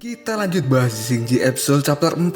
Kita lanjut bahas di Shinji episode chapter 41.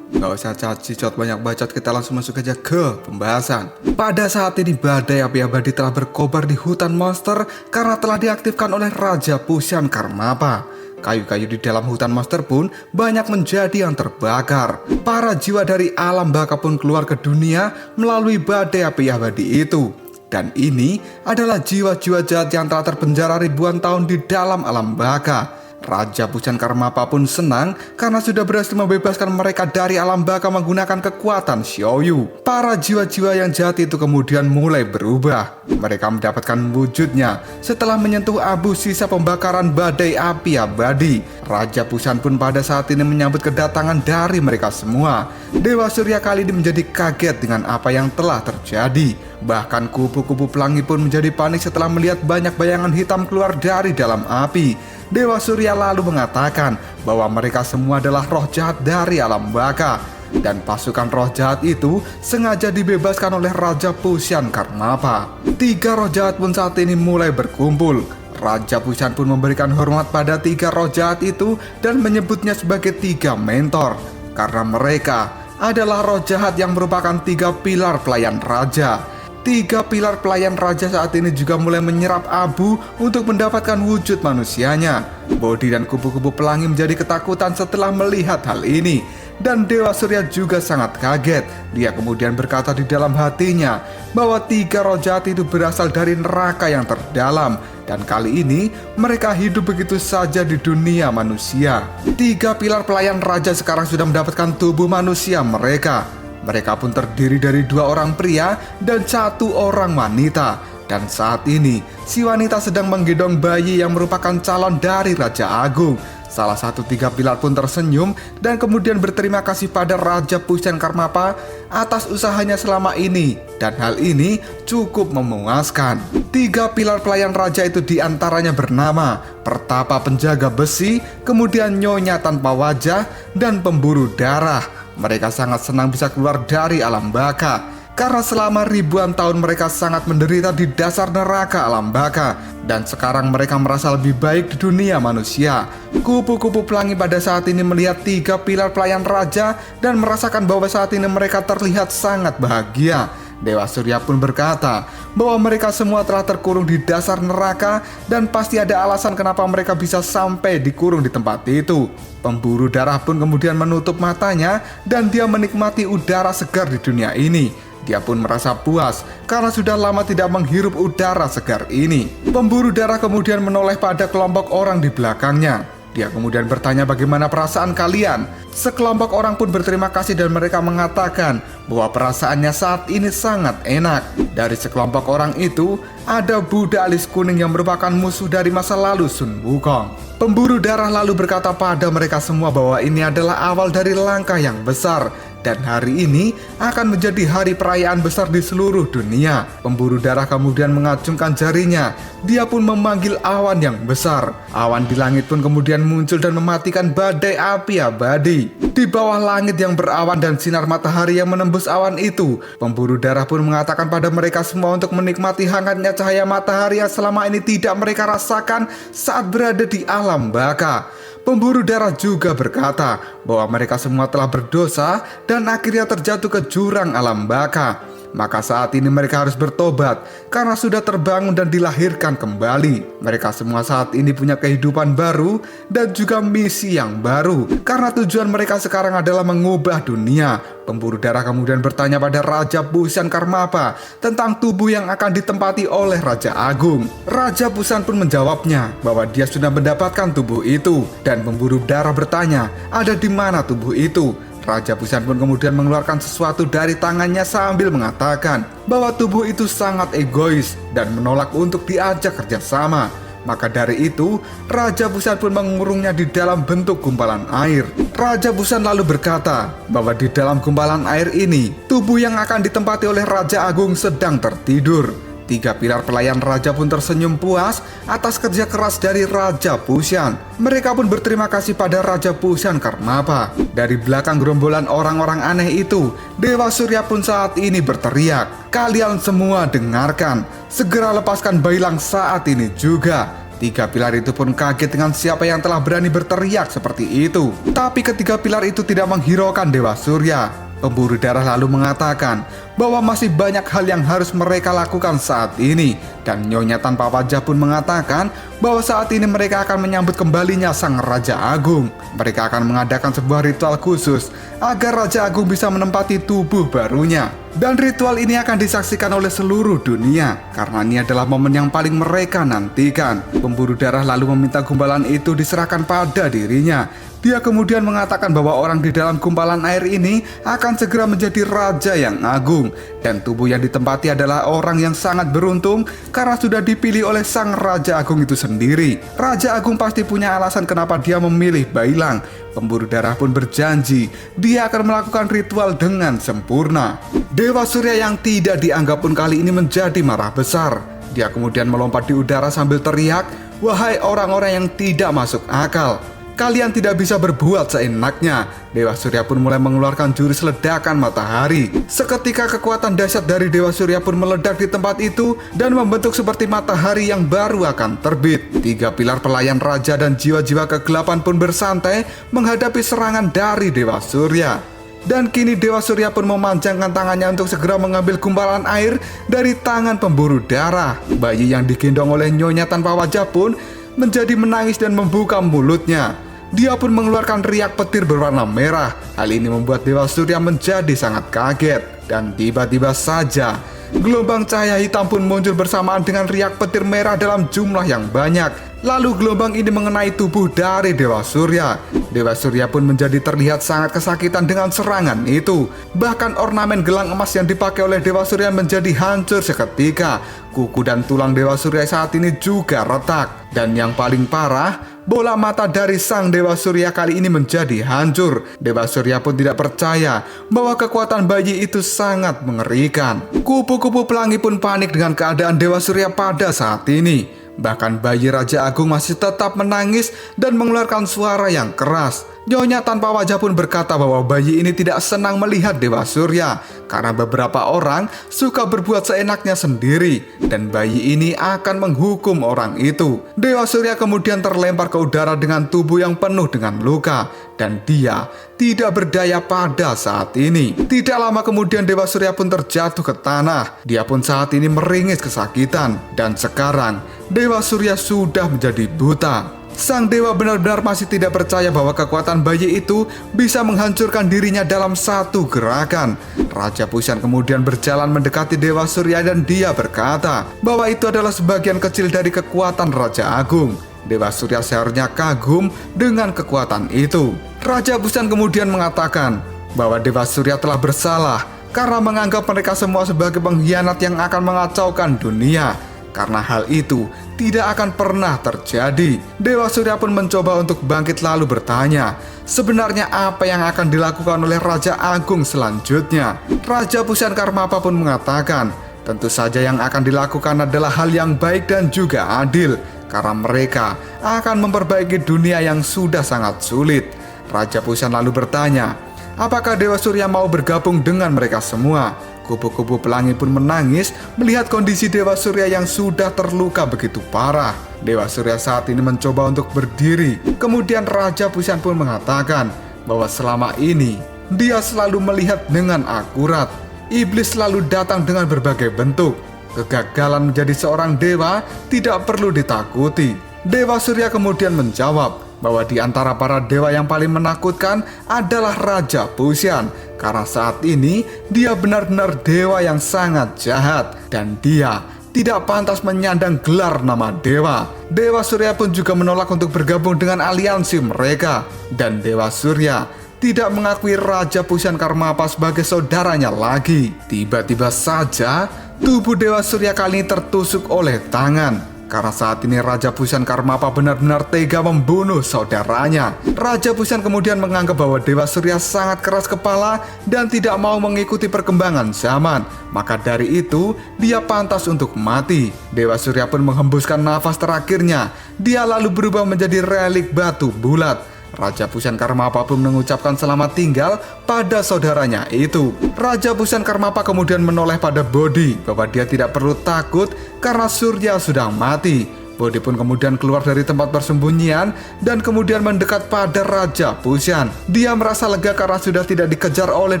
Gak usah cacicot banyak bacot, kita langsung masuk aja ke pembahasan. Pada saat ini badai api abadi telah berkobar di hutan monster karena telah diaktifkan oleh Raja Pushan Karmapa. Kayu-kayu di dalam hutan monster pun banyak menjadi yang terbakar. Para jiwa dari alam baka pun keluar ke dunia melalui badai api abadi itu. Dan ini adalah jiwa-jiwa jahat yang telah terpenjara ribuan tahun di dalam alam baka. Raja Pushan Karmapa pun senang karena sudah berhasil membebaskan mereka dari alam baka menggunakan kekuatan Shouyu. Para jiwa-jiwa yang jahat itu kemudian mulai berubah. Mereka mendapatkan wujudnya setelah menyentuh abu sisa pembakaran badai api abadi. Raja Pushan pun pada saat ini menyambut kedatangan dari mereka semua. Dewa Surya kali ini menjadi kaget dengan apa yang telah terjadi. Bahkan kupu-kupu pelangi pun menjadi panik setelah melihat banyak bayangan hitam keluar dari dalam api. Dewa Surya lalu mengatakan bahwa mereka semua adalah roh jahat dari alam baka. Dan pasukan roh jahat itu sengaja dibebaskan oleh Raja Pushan Karmapa. 3 roh jahat pun saat ini mulai berkumpul. Raja Pushan pun memberikan hormat pada 3 roh jahat itu dan menyebutnya sebagai 3 mentor. Karena mereka adalah roh jahat yang merupakan 3 pilar pelayan raja. 3 pilar pelayan raja saat ini juga mulai menyerap abu untuk mendapatkan wujud manusianya. Bodhi dan kupu-kupu pelangi menjadi ketakutan setelah melihat hal ini. Dan Dewa Surya juga sangat kaget. Dia kemudian berkata di dalam hatinya bahwa 3 roh jahat itu berasal dari neraka yang terdalam. Dan kali ini mereka hidup begitu saja di dunia manusia. 3 pilar pelayan raja sekarang sudah mendapatkan tubuh manusia mereka. Mereka pun terdiri dari 2 orang pria dan 1 orang wanita. Dan saat ini, si wanita sedang menggendong bayi yang merupakan calon dari Raja Agung. Salah satu 3 pilar pun tersenyum dan kemudian berterima kasih pada Raja Pushan Karmapa atas usahanya selama ini. Dan hal ini cukup memuaskan. 3 pilar pelayan raja itu diantaranya bernama Pertapa Penjaga Besi, kemudian Nyonya Tanpa Wajah, dan Pemburu Darah. Mereka sangat senang bisa keluar dari alam baka karena selama ribuan tahun mereka sangat menderita di dasar neraka alam baka. Dan sekarang mereka merasa lebih baik di dunia manusia. Kupu-kupu pelangi pada saat ini melihat 3 pilar pelayan raja dan merasakan bahwa saat ini mereka terlihat sangat bahagia. Dewa Surya pun berkata bahwa mereka semua telah terkurung di dasar neraka dan pasti ada alasan kenapa mereka bisa sampai dikurung di tempat itu. Pemburu darah pun kemudian menutup matanya dan dia menikmati udara segar di dunia ini. Dia pun merasa puas karena sudah lama tidak menghirup udara segar ini. Pemburu darah kemudian menoleh pada kelompok orang di belakangnya. Dia kemudian bertanya bagaimana perasaan kalian. Sekelompok orang pun berterima kasih dan mereka mengatakan bahwa perasaannya saat ini sangat enak. Dari sekelompok orang itu, ada Buddha alis kuning yang merupakan musuh dari masa lalu Sun Wukong. Pemburu darah lalu berkata pada mereka semua bahwa ini adalah awal dari langkah yang besar. Dan hari ini akan menjadi hari perayaan besar di seluruh dunia. Pemburu darah kemudian mengacungkan jarinya. Dia pun memanggil awan yang besar. Awan di langit pun kemudian muncul dan mematikan badai api abadi. Di bawah langit yang berawan dan sinar matahari yang menembus awan itu, pemburu darah pun mengatakan pada mereka semua untuk menikmati hangatnya cahaya matahari yang selama ini tidak mereka rasakan saat berada di alam baka. Pemburu darah juga berkata bahwa mereka semua telah berdosa dan akhirnya terjatuh ke jurang alam baka. Maka saat ini mereka harus bertobat karena sudah terbangun dan dilahirkan kembali. Mereka semua saat ini punya kehidupan baru dan juga misi yang baru. Karena tujuan mereka sekarang adalah mengubah dunia. Pemburu darah kemudian bertanya pada Raja Pushan Karmapa tentang tubuh yang akan ditempati oleh Raja Agung. Raja Pushan pun menjawabnya bahwa dia sudah mendapatkan tubuh itu. Dan pemburu darah bertanya, ada di mana tubuh itu? Raja Pushan pun kemudian mengeluarkan sesuatu dari tangannya sambil mengatakan bahwa tubuh itu sangat egois dan menolak untuk diajak kerjasama. Maka dari itu, Raja Pushan pun mengurungnya di dalam bentuk gumpalan air. Raja Pushan lalu berkata bahwa di dalam gumpalan air ini, tubuh yang akan ditempati oleh Raja Agung sedang tertidur. 3 pilar pelayan raja pun tersenyum puas atas kerja keras dari Raja Pushan. Mereka pun berterima kasih pada Raja Pushan Karmapa. Dari belakang gerombolan orang-orang aneh itu, Dewa Surya pun saat ini berteriak, "Kalian semua dengarkan, segera lepaskan Bailang saat ini juga." Tiga pilar itu pun kaget dengan siapa yang telah berani berteriak seperti itu. Tapi ketiga pilar itu tidak menghiraukan Dewa Surya. Pemburu darah lalu mengatakan bahwa masih banyak hal yang harus mereka lakukan saat ini. Dan Nyonya Tanpa Wajah pun mengatakan bahwa saat ini mereka akan menyambut kembalinya Sang Raja Agung. Mereka akan mengadakan sebuah ritual khusus agar Raja Agung bisa menempati tubuh barunya. Dan ritual ini akan disaksikan oleh seluruh dunia karena ini adalah momen yang paling mereka nantikan. Pemburu darah lalu meminta gumpalan itu diserahkan pada dirinya. Dia kemudian mengatakan bahwa orang di dalam gumpalan air ini akan segera menjadi raja yang agung. Dan tubuh yang ditempati adalah orang yang sangat beruntung karena sudah dipilih oleh Sang Raja Agung itu sendiri. Raja Agung pasti punya alasan kenapa dia memilih Bailang. Pemburu darah pun berjanji dia akan melakukan ritual dengan sempurna. Dewa Surya yang tidak dianggap pun kali ini menjadi marah besar. Dia kemudian melompat di udara sambil teriak, "Wahai orang-orang yang tidak masuk akal, kalian tidak bisa berbuat seenaknya." Dewa Surya pun mulai mengeluarkan jurus ledakan matahari. Seketika kekuatan dahsyat dari Dewa Surya pun meledak di tempat itu dan membentuk seperti matahari yang baru akan terbit. Tiga pilar pelayan raja dan jiwa-jiwa kegelapan pun bersantai menghadapi serangan dari Dewa Surya. Dan kini Dewa Surya pun memanjangkan tangannya untuk segera mengambil gumpalan air dari tangan pemburu darah. Bayi yang digendong oleh Nyonya Tanpa Wajah pun menjadi menangis dan membuka mulutnya. Dia pun mengeluarkan riak petir berwarna merah. Hal ini membuat Dewa Surya menjadi sangat kaget. Dan tiba-tiba saja gelombang cahaya hitam pun muncul bersamaan dengan riak petir merah dalam jumlah yang banyak. Lalu gelombang ini mengenai tubuh dari Dewa Surya. Dewa Surya pun menjadi terlihat sangat kesakitan dengan serangan itu. Bahkan ornamen gelang emas yang dipakai oleh Dewa Surya menjadi hancur seketika. Kuku dan tulang Dewa Surya saat ini juga retak. Dan yang paling parah, bola mata dari Sang Dewa Surya kali ini menjadi hancur. Dewa Surya pun tidak percaya bahwa kekuatan bayi itu sangat mengerikan. Kupu-kupu pelangi pun panik dengan keadaan Dewa Surya pada saat ini. Bahkan bayi Raja Agung masih tetap menangis dan mengeluarkan suara yang keras. Nyonya Tanpa Wajah pun berkata bahwa bayi ini tidak senang melihat Dewa Surya karena beberapa orang suka berbuat seenaknya sendiri dan bayi ini akan menghukum orang itu. Dewa Surya kemudian terlempar ke udara dengan tubuh yang penuh dengan luka dan dia tidak berdaya pada saat ini. Tidak lama kemudian Dewa Surya pun terjatuh ke tanah. Dia pun saat ini meringis kesakitan dan sekarang Dewa Surya sudah menjadi buta. Sang dewa benar-benar masih tidak percaya bahwa kekuatan bayi itu bisa menghancurkan dirinya dalam satu gerakan. Raja Pusyan kemudian berjalan mendekati Dewa Surya dan dia berkata bahwa itu adalah sebagian kecil dari kekuatan Raja Agung. Dewa Surya seharusnya kagum dengan kekuatan itu. Raja Pusyan kemudian mengatakan bahwa Dewa Surya telah bersalah karena menganggap mereka semua sebagai pengkhianat yang akan mengacaukan dunia. Karena hal itu tidak akan pernah terjadi. Dewa Surya pun mencoba untuk bangkit lalu bertanya, sebenarnya apa yang akan dilakukan oleh Raja Agung selanjutnya? Raja Pusyan Karmapa pun mengatakan, tentu saja yang akan dilakukan adalah hal yang baik dan juga adil, karena mereka akan memperbaiki dunia yang sudah sangat sulit. Raja Pusyan lalu bertanya, apakah Dewa Surya mau bergabung dengan mereka semua? Kupu-kupu pelangi pun menangis melihat kondisi Dewa Surya yang sudah terluka begitu parah. Dewa Surya saat ini mencoba untuk berdiri. Kemudian Raja Pusyan pun mengatakan bahwa selama ini dia selalu melihat dengan akurat. Iblis selalu datang dengan berbagai bentuk. Kegagalan menjadi seorang dewa tidak perlu ditakuti. Dewa Surya kemudian menjawab bahwa di antara para dewa yang paling menakutkan adalah Raja Pusyan. Karena saat ini dia benar-benar dewa yang sangat jahat dan dia tidak pantas menyandang gelar nama dewa. Dewa Surya pun juga menolak untuk bergabung dengan aliansi mereka. Dan Dewa Surya tidak mengakui Raja Pusyan Karmapa sebagai saudaranya lagi. Tiba-tiba saja tubuh Dewa Surya kali ini tertusuk oleh tangan. Karena saat ini Raja Pusyan Karmapa benar-benar tega membunuh saudaranya. Raja Pusyan kemudian menganggap bahwa Dewa Surya sangat keras kepala dan tidak mau mengikuti perkembangan zaman. Maka dari itu, dia pantas untuk mati. Dewa Surya pun menghembuskan nafas terakhirnya. Dia lalu berubah menjadi relik batu bulat. Raja Pusyan Karmapa pun mengucapkan selamat tinggal pada saudaranya itu. Raja Pusyan Karmapa kemudian menoleh pada Bodhi bahwa dia tidak perlu takut karena Surya sudah mati. Bodi pun kemudian keluar dari tempat persembunyian dan kemudian mendekat pada Raja Pusyan. Dia merasa lega karena sudah tidak dikejar oleh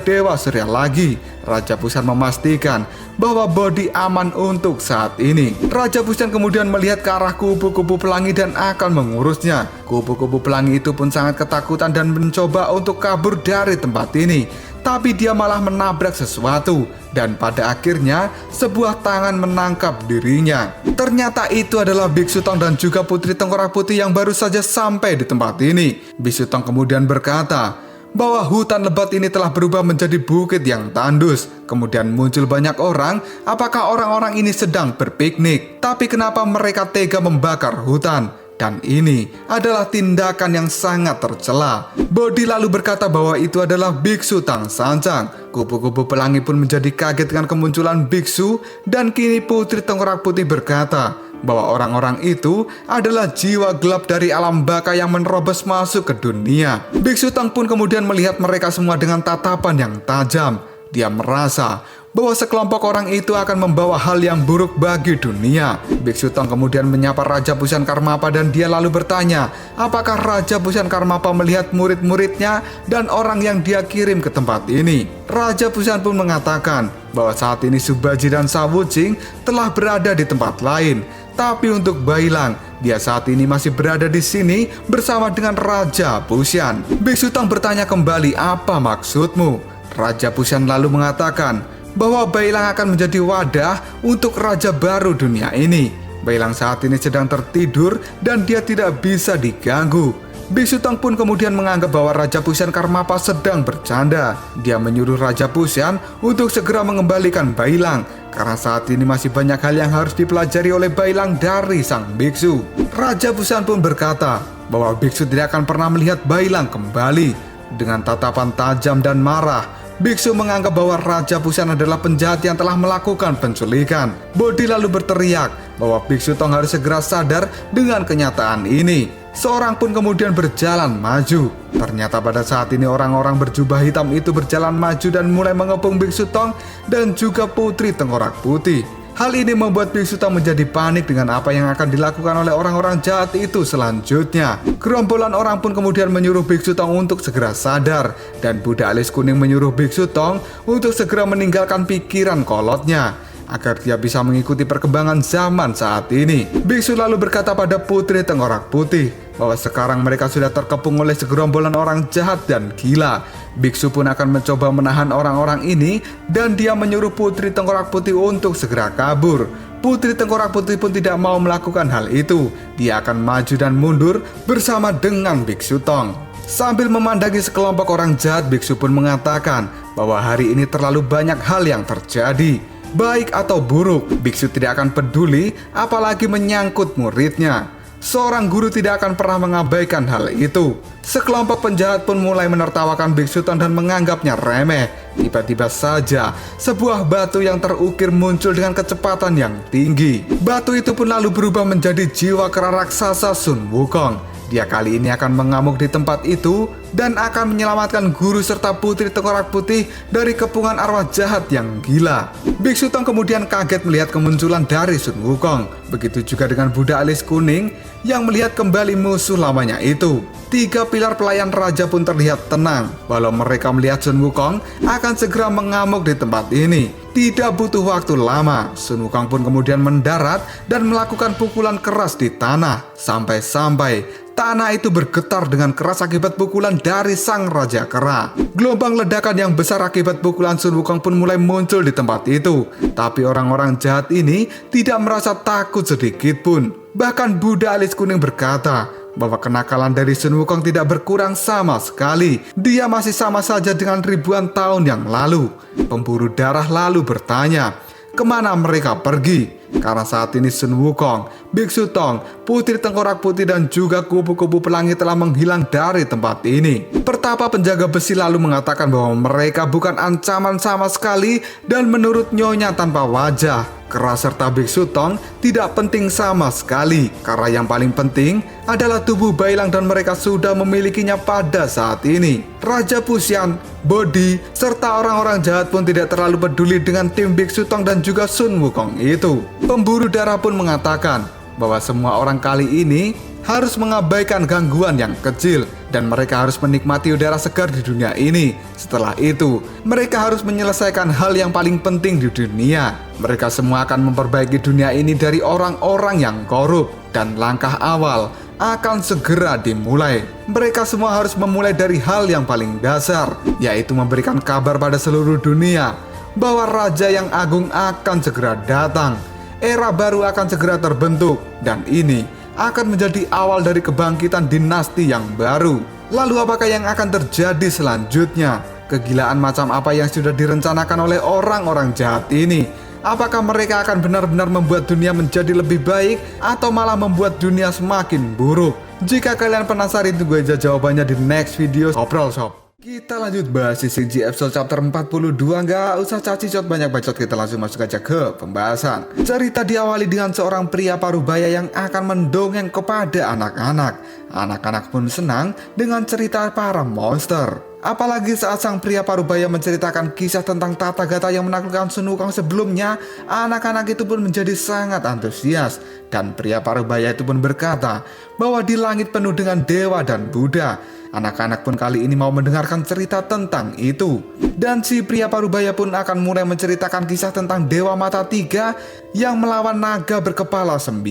Dewa Surya lagi. Raja Pusyan memastikan bahwa Bodi aman untuk saat ini. Raja Pusyan kemudian melihat ke arah kubu-kubu pelangi dan akan mengurusnya. Kubu-kubu pelangi itu pun sangat ketakutan dan mencoba untuk kabur dari tempat ini. Tapi dia malah menabrak sesuatu dan pada akhirnya sebuah tangan menangkap dirinya. Ternyata itu adalah Biksu Tong dan juga Putri Tengkorak Putih yang baru saja sampai di tempat ini. Biksu Tong kemudian berkata bahwa hutan lebat ini telah berubah menjadi bukit yang tandus. Kemudian muncul banyak orang. Apakah orang-orang ini sedang berpiknik? Tapi kenapa mereka tega membakar hutan? Dan ini adalah tindakan yang sangat tercela. Bodi lalu berkata bahwa itu adalah Biksu Tang Sancang. Kubu-kubu pelangi pun menjadi kaget dengan kemunculan biksu. Dan kini Putri Tengkorak Putih berkata bahwa orang-orang itu adalah jiwa gelap dari alam baka yang menerobos masuk ke dunia. Biksu Tang pun kemudian melihat mereka semua dengan tatapan yang tajam. Dia merasa bahwa sekelompok orang itu akan membawa hal yang buruk bagi dunia. Biksu Tong kemudian menyapa Raja Pusyan Karmapa dan dia lalu bertanya, apakah Raja Pusyan Karmapa melihat murid-muridnya dan orang yang dia kirim ke tempat ini. Raja Pusyan pun mengatakan bahwa saat ini Subaji dan Sawucing telah berada di tempat lain. Tapi untuk Bailang, dia saat ini masih berada di sini bersama dengan Raja Pusyan. Biksu Tong bertanya kembali, apa maksudmu? Raja Pusyan lalu mengatakan bahwa Bailang akan menjadi wadah untuk raja baru dunia ini. Bailang saat ini sedang tertidur dan dia tidak bisa diganggu. Biksu Tong pun kemudian menganggap bahwa Raja Pusyan Karmapa sedang bercanda. Dia menyuruh Raja Pusyan untuk segera mengembalikan Bailang karena saat ini masih banyak hal yang harus dipelajari oleh Bailang dari sang biksu. Raja Pusyan pun berkata bahwa biksu tidak akan pernah melihat Bailang kembali. Dengan tatapan tajam dan marah, biksu menganggap bahwa Raja Pusyan adalah penjahat yang telah melakukan penculikan. Bodi lalu berteriak bahwa Biksu Tong harus segera sadar dengan kenyataan ini. Seorang pun kemudian berjalan maju. Ternyata pada saat ini orang-orang berjubah hitam itu berjalan maju dan mulai mengepung Biksu Tong dan juga Putri Tengkorak Putih. Hal ini membuat Biksu Tong menjadi panik dengan apa yang akan dilakukan oleh orang-orang jahat itu selanjutnya. Gerombolan orang pun kemudian menyuruh Biksu Tong untuk segera sadar. Dan Buddha Alis Kuning menyuruh Biksu Tong untuk segera meninggalkan pikiran kolotnya agar dia bisa mengikuti perkembangan zaman saat ini. Biksu lalu berkata pada Putri Tengkorak Putih bahwa sekarang mereka sudah terkepung oleh segerombolan orang jahat dan gila. Biksu pun akan mencoba menahan orang-orang ini dan dia menyuruh Putri Tengkorak Putih untuk segera kabur. Putri Tengkorak Putih pun tidak mau melakukan hal itu. Dia akan maju dan mundur bersama dengan Biksu Tong. Sambil memandangi sekelompok orang jahat, Biksu pun mengatakan bahwa hari ini terlalu banyak hal yang terjadi. Baik atau buruk, biksu tidak akan peduli apalagi menyangkut muridnya. Seorang guru tidak akan pernah mengabaikan hal itu. Sekelompok penjahat pun mulai menertawakan Biksu Tong dan menganggapnya remeh. Tiba-tiba saja sebuah batu yang terukir muncul dengan kecepatan yang tinggi. Batu itu pun lalu berubah menjadi jiwa kera raksasa Sun Wukong. Dia kali ini akan mengamuk di tempat itu dan akan menyelamatkan guru serta Putri Tengkorak Putih dari kepungan arwah jahat yang gila. Biksu Tong kemudian kaget melihat kemunculan dari Sun Wukong. Begitu juga dengan Buddha Alis Kuning yang melihat kembali musuh lamanya itu. 3 pilar pelayan raja pun terlihat tenang walau mereka melihat Sun Wukong akan segera mengamuk di tempat ini. Tidak butuh waktu lama, Sun Wukong pun kemudian mendarat dan melakukan pukulan keras di tanah. Sampai-sampai tanah itu bergetar dengan keras akibat pukulan dari sang raja kera. Gelombang ledakan yang besar akibat pukulan Sun Wukong pun mulai muncul di tempat itu. Tapi orang-orang jahat ini tidak merasa takut sedikit pun. Bahkan Buddha Alis Kuning berkata bahwa kenakalan dari Sun Wukong tidak berkurang sama sekali. Dia masih sama saja dengan ribuan tahun yang lalu. Pemburu darah lalu bertanya, kemana mereka pergi? Karena saat ini Sun Wukong, Biksu Tong, Putri Tengkorak Putih dan juga kubu-kubu pelangi telah menghilang dari tempat ini. Pertapa penjaga besi lalu mengatakan bahwa mereka bukan ancaman sama sekali dan menurut Nyonya tanpa wajah, kera serta Biksu Tong tidak penting sama sekali. Karena yang paling penting adalah tubuh Bailang dan mereka sudah memilikinya pada saat ini. Raja Pusyan, Bodi, serta orang-orang jahat pun tidak terlalu peduli dengan tim Biksu Tong dan juga Sun Wukong itu. Pemburu darah pun mengatakan bahwa semua orang kali ini harus mengabaikan gangguan yang kecil dan mereka harus menikmati udara segar di dunia ini. Setelah itu, mereka harus menyelesaikan hal yang paling penting di dunia. Mereka semua akan memperbaiki dunia ini dari orang-orang yang korup dan langkah awal akan segera dimulai. Mereka semua harus memulai dari hal yang paling dasar, yaitu memberikan kabar pada seluruh dunia bahwa Raja yang Agung akan segera datang. Era baru akan segera terbentuk dan ini akan menjadi awal dari kebangkitan dinasti yang baru. Lalu apakah yang akan terjadi selanjutnya? Kegilaan macam apa yang sudah direncanakan oleh orang-orang jahat ini? Apakah mereka akan benar-benar membuat dunia menjadi lebih baik atau malah membuat dunia semakin buruk? Jika kalian penasaran, tunggu aja jawabannya di next video Ngobrol Shop. Kita lanjut bahas Shingji episode chapter 42. Nggak usah cacicot banyak bacot, kita langsung masuk aja ke pembahasan. Cerita diawali dengan seorang pria parubaya yang akan mendongeng kepada anak-anak. Anak-anak pun senang dengan cerita para monster. Apalagi saat sang pria parubaya menceritakan kisah tentang Tata Gata yang menaklukkan Sun Wukong sebelumnya, anak-anak itu pun menjadi sangat antusias. Dan pria parubaya itu pun berkata bahwa di langit penuh dengan dewa dan Buddha. Anak-anak pun kali ini mau mendengarkan cerita tentang itu. Dan si pria parubaya pun akan mulai menceritakan kisah tentang Dewa Mata 3 yang melawan naga berkepala 9.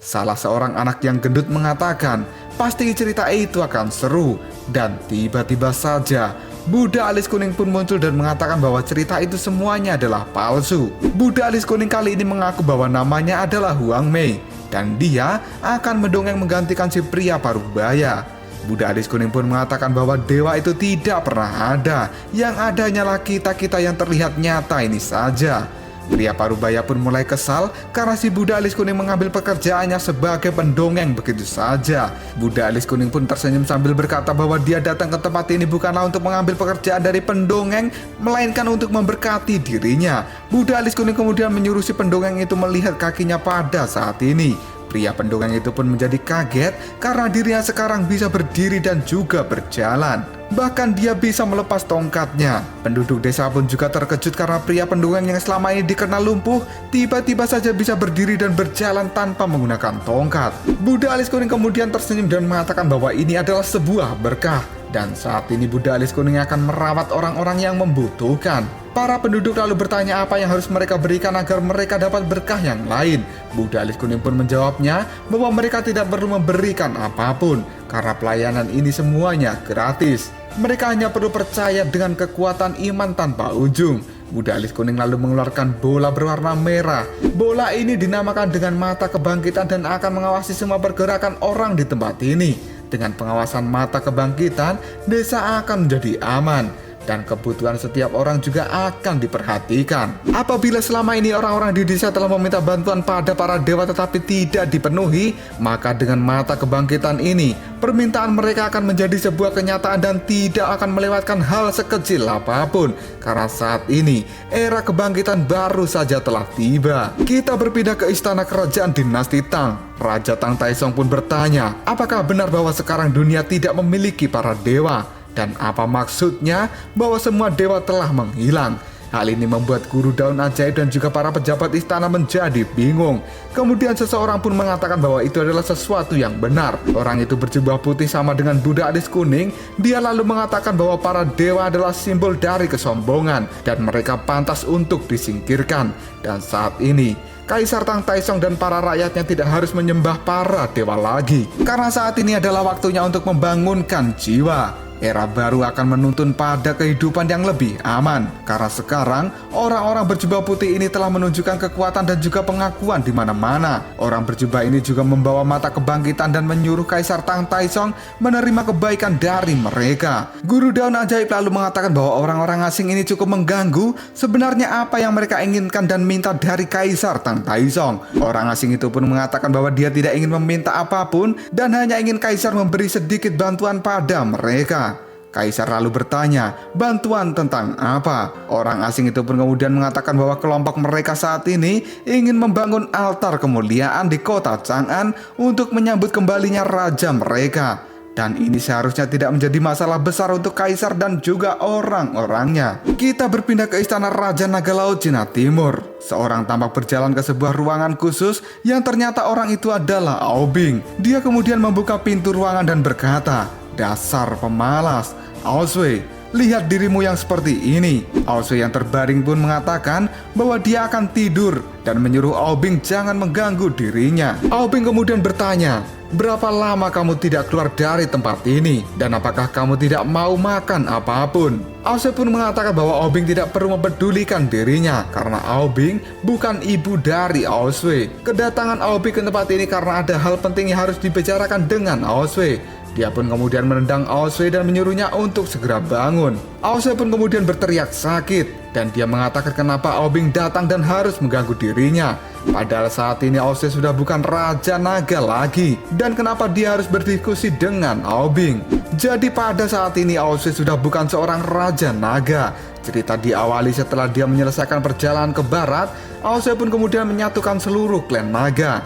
Salah seorang anak yang gendut mengatakan, pasti cerita itu akan seru. Dan tiba-tiba saja Buddha alis kuning pun muncul dan mengatakan bahwa cerita itu semuanya adalah palsu. Buddha alis kuning kali ini mengaku bahwa namanya adalah Huang Mei dan dia akan mendongeng menggantikan si pria parubaya. Buddha alis kuning pun mengatakan bahwa dewa itu tidak pernah ada. Yang ada hanyalah kita-kita yang terlihat nyata ini saja. Pria parubaya pun mulai kesal karena si Buddha alis kuning mengambil pekerjaannya sebagai pendongeng begitu saja. Buddha alis kuning pun tersenyum sambil berkata bahwa dia datang ke tempat ini bukanlah untuk mengambil pekerjaan dari pendongeng, melainkan untuk memberkati dirinya. Buddha alis kuning kemudian menyuruh si pendongeng itu melihat kakinya pada saat ini. Pria pendongeng itu pun menjadi kaget karena dirinya sekarang bisa berdiri dan juga berjalan. Bahkan dia bisa melepas tongkatnya. Penduduk desa pun juga terkejut karena pria pendongeng yang selama ini dikenal lumpuh tiba-tiba saja bisa berdiri dan berjalan tanpa menggunakan tongkat. Buddha alis kuning kemudian tersenyum dan mengatakan bahwa ini adalah sebuah berkah. Dan saat ini Buddha alis kuning akan merawat orang-orang yang membutuhkan. Para penduduk lalu bertanya apa yang harus mereka berikan agar mereka dapat berkah yang lain. Buddha alis kuning pun menjawabnya bahwa mereka tidak perlu memberikan apapun karena pelayanan ini semuanya gratis. Mereka hanya perlu percaya dengan kekuatan iman tanpa ujung. Buddha alis kuning lalu mengeluarkan bola berwarna merah. Bola ini dinamakan dengan mata kebangkitan dan akan mengawasi semua pergerakan orang di tempat ini. Dengan pengawasan mata kebangkitan, desa akan menjadi aman. Dan kebutuhan setiap orang juga akan diperhatikan. Apabila selama ini orang-orang di desa telah meminta bantuan pada para dewa tetapi tidak dipenuhi, maka dengan mata kebangkitan ini, permintaan mereka akan menjadi sebuah kenyataan dan tidak akan melewatkan hal sekecil apapun. Karena saat ini, era kebangkitan baru saja telah tiba. Kita berpindah ke istana kerajaan dinasti Tang. Raja Tang Taisong pun bertanya, apakah benar bahwa sekarang dunia tidak memiliki para dewa? Dan apa maksudnya bahwa semua dewa telah menghilang? Hal ini membuat guru daun ajaib dan juga para pejabat istana menjadi bingung. Kemudian seseorang pun mengatakan bahwa itu adalah sesuatu yang benar. Orang itu berjubah putih sama dengan Buddha alis kuning. Dia lalu mengatakan bahwa para dewa adalah simbol dari kesombongan dan mereka pantas untuk disingkirkan. Dan saat ini Kaisar Tang Taisong dan para rakyatnya tidak harus menyembah para dewa lagi. Karena saat ini adalah waktunya untuk membangunkan jiwa. Era baru akan menuntun pada kehidupan yang lebih aman. Karena sekarang, orang-orang berjubah putih ini telah menunjukkan kekuatan dan juga pengakuan di mana-mana. Orang berjubah ini juga membawa mata kebangkitan dan menyuruh Kaisar Tang Taisong menerima kebaikan dari mereka. Guru daun ajaib lalu mengatakan bahwa orang-orang asing ini cukup mengganggu. Sebenarnya apa yang mereka inginkan dan minta dari Kaisar Tang Taisong? Orang asing itu pun mengatakan bahwa dia tidak ingin meminta apapun dan hanya ingin Kaisar memberi sedikit bantuan pada mereka. Kaisar lalu bertanya, bantuan tentang apa? Orang asing itu pun kemudian mengatakan bahwa kelompok mereka saat ini ingin membangun altar kemuliaan di kota Chang'an untuk menyambut kembalinya raja mereka. Dan ini seharusnya tidak menjadi masalah besar untuk Kaisar dan juga orang-orangnya. Kita berpindah ke istana Raja Naga Laut Cina Timur. Seorang tampak berjalan ke sebuah ruangan khusus yang ternyata orang itu adalah Aobing. Dia kemudian membuka pintu ruangan dan berkata, "Dasar pemalas, Aoswei, lihat dirimu yang seperti ini." Aoswei yang terbaring pun mengatakan bahwa dia akan tidur dan menyuruh Aobing jangan mengganggu dirinya. Aobing kemudian bertanya, "Berapa lama kamu tidak keluar dari tempat ini? Dan apakah kamu tidak mau makan apapun?" Aoswei pun mengatakan bahwa Aobing tidak perlu mempedulikan dirinya karena Aobing bukan ibu dari Aoswei. Kedatangan Aobing ke tempat ini karena ada hal penting yang harus dibicarakan dengan Aoswei. Dia pun kemudian menendang Aoswei dan menyuruhnya untuk segera bangun. Aoswei pun kemudian berteriak sakit dan dia mengatakan kenapa Aobing datang dan harus mengganggu dirinya. Padahal saat ini Aoswei sudah bukan Raja Naga lagi. Dan kenapa dia harus berdiskusi dengan Aobing? Jadi pada saat ini Aoswei sudah bukan seorang Raja Naga. Cerita diawali setelah dia menyelesaikan perjalanan ke barat. Aoswei pun kemudian menyatukan seluruh klan naga.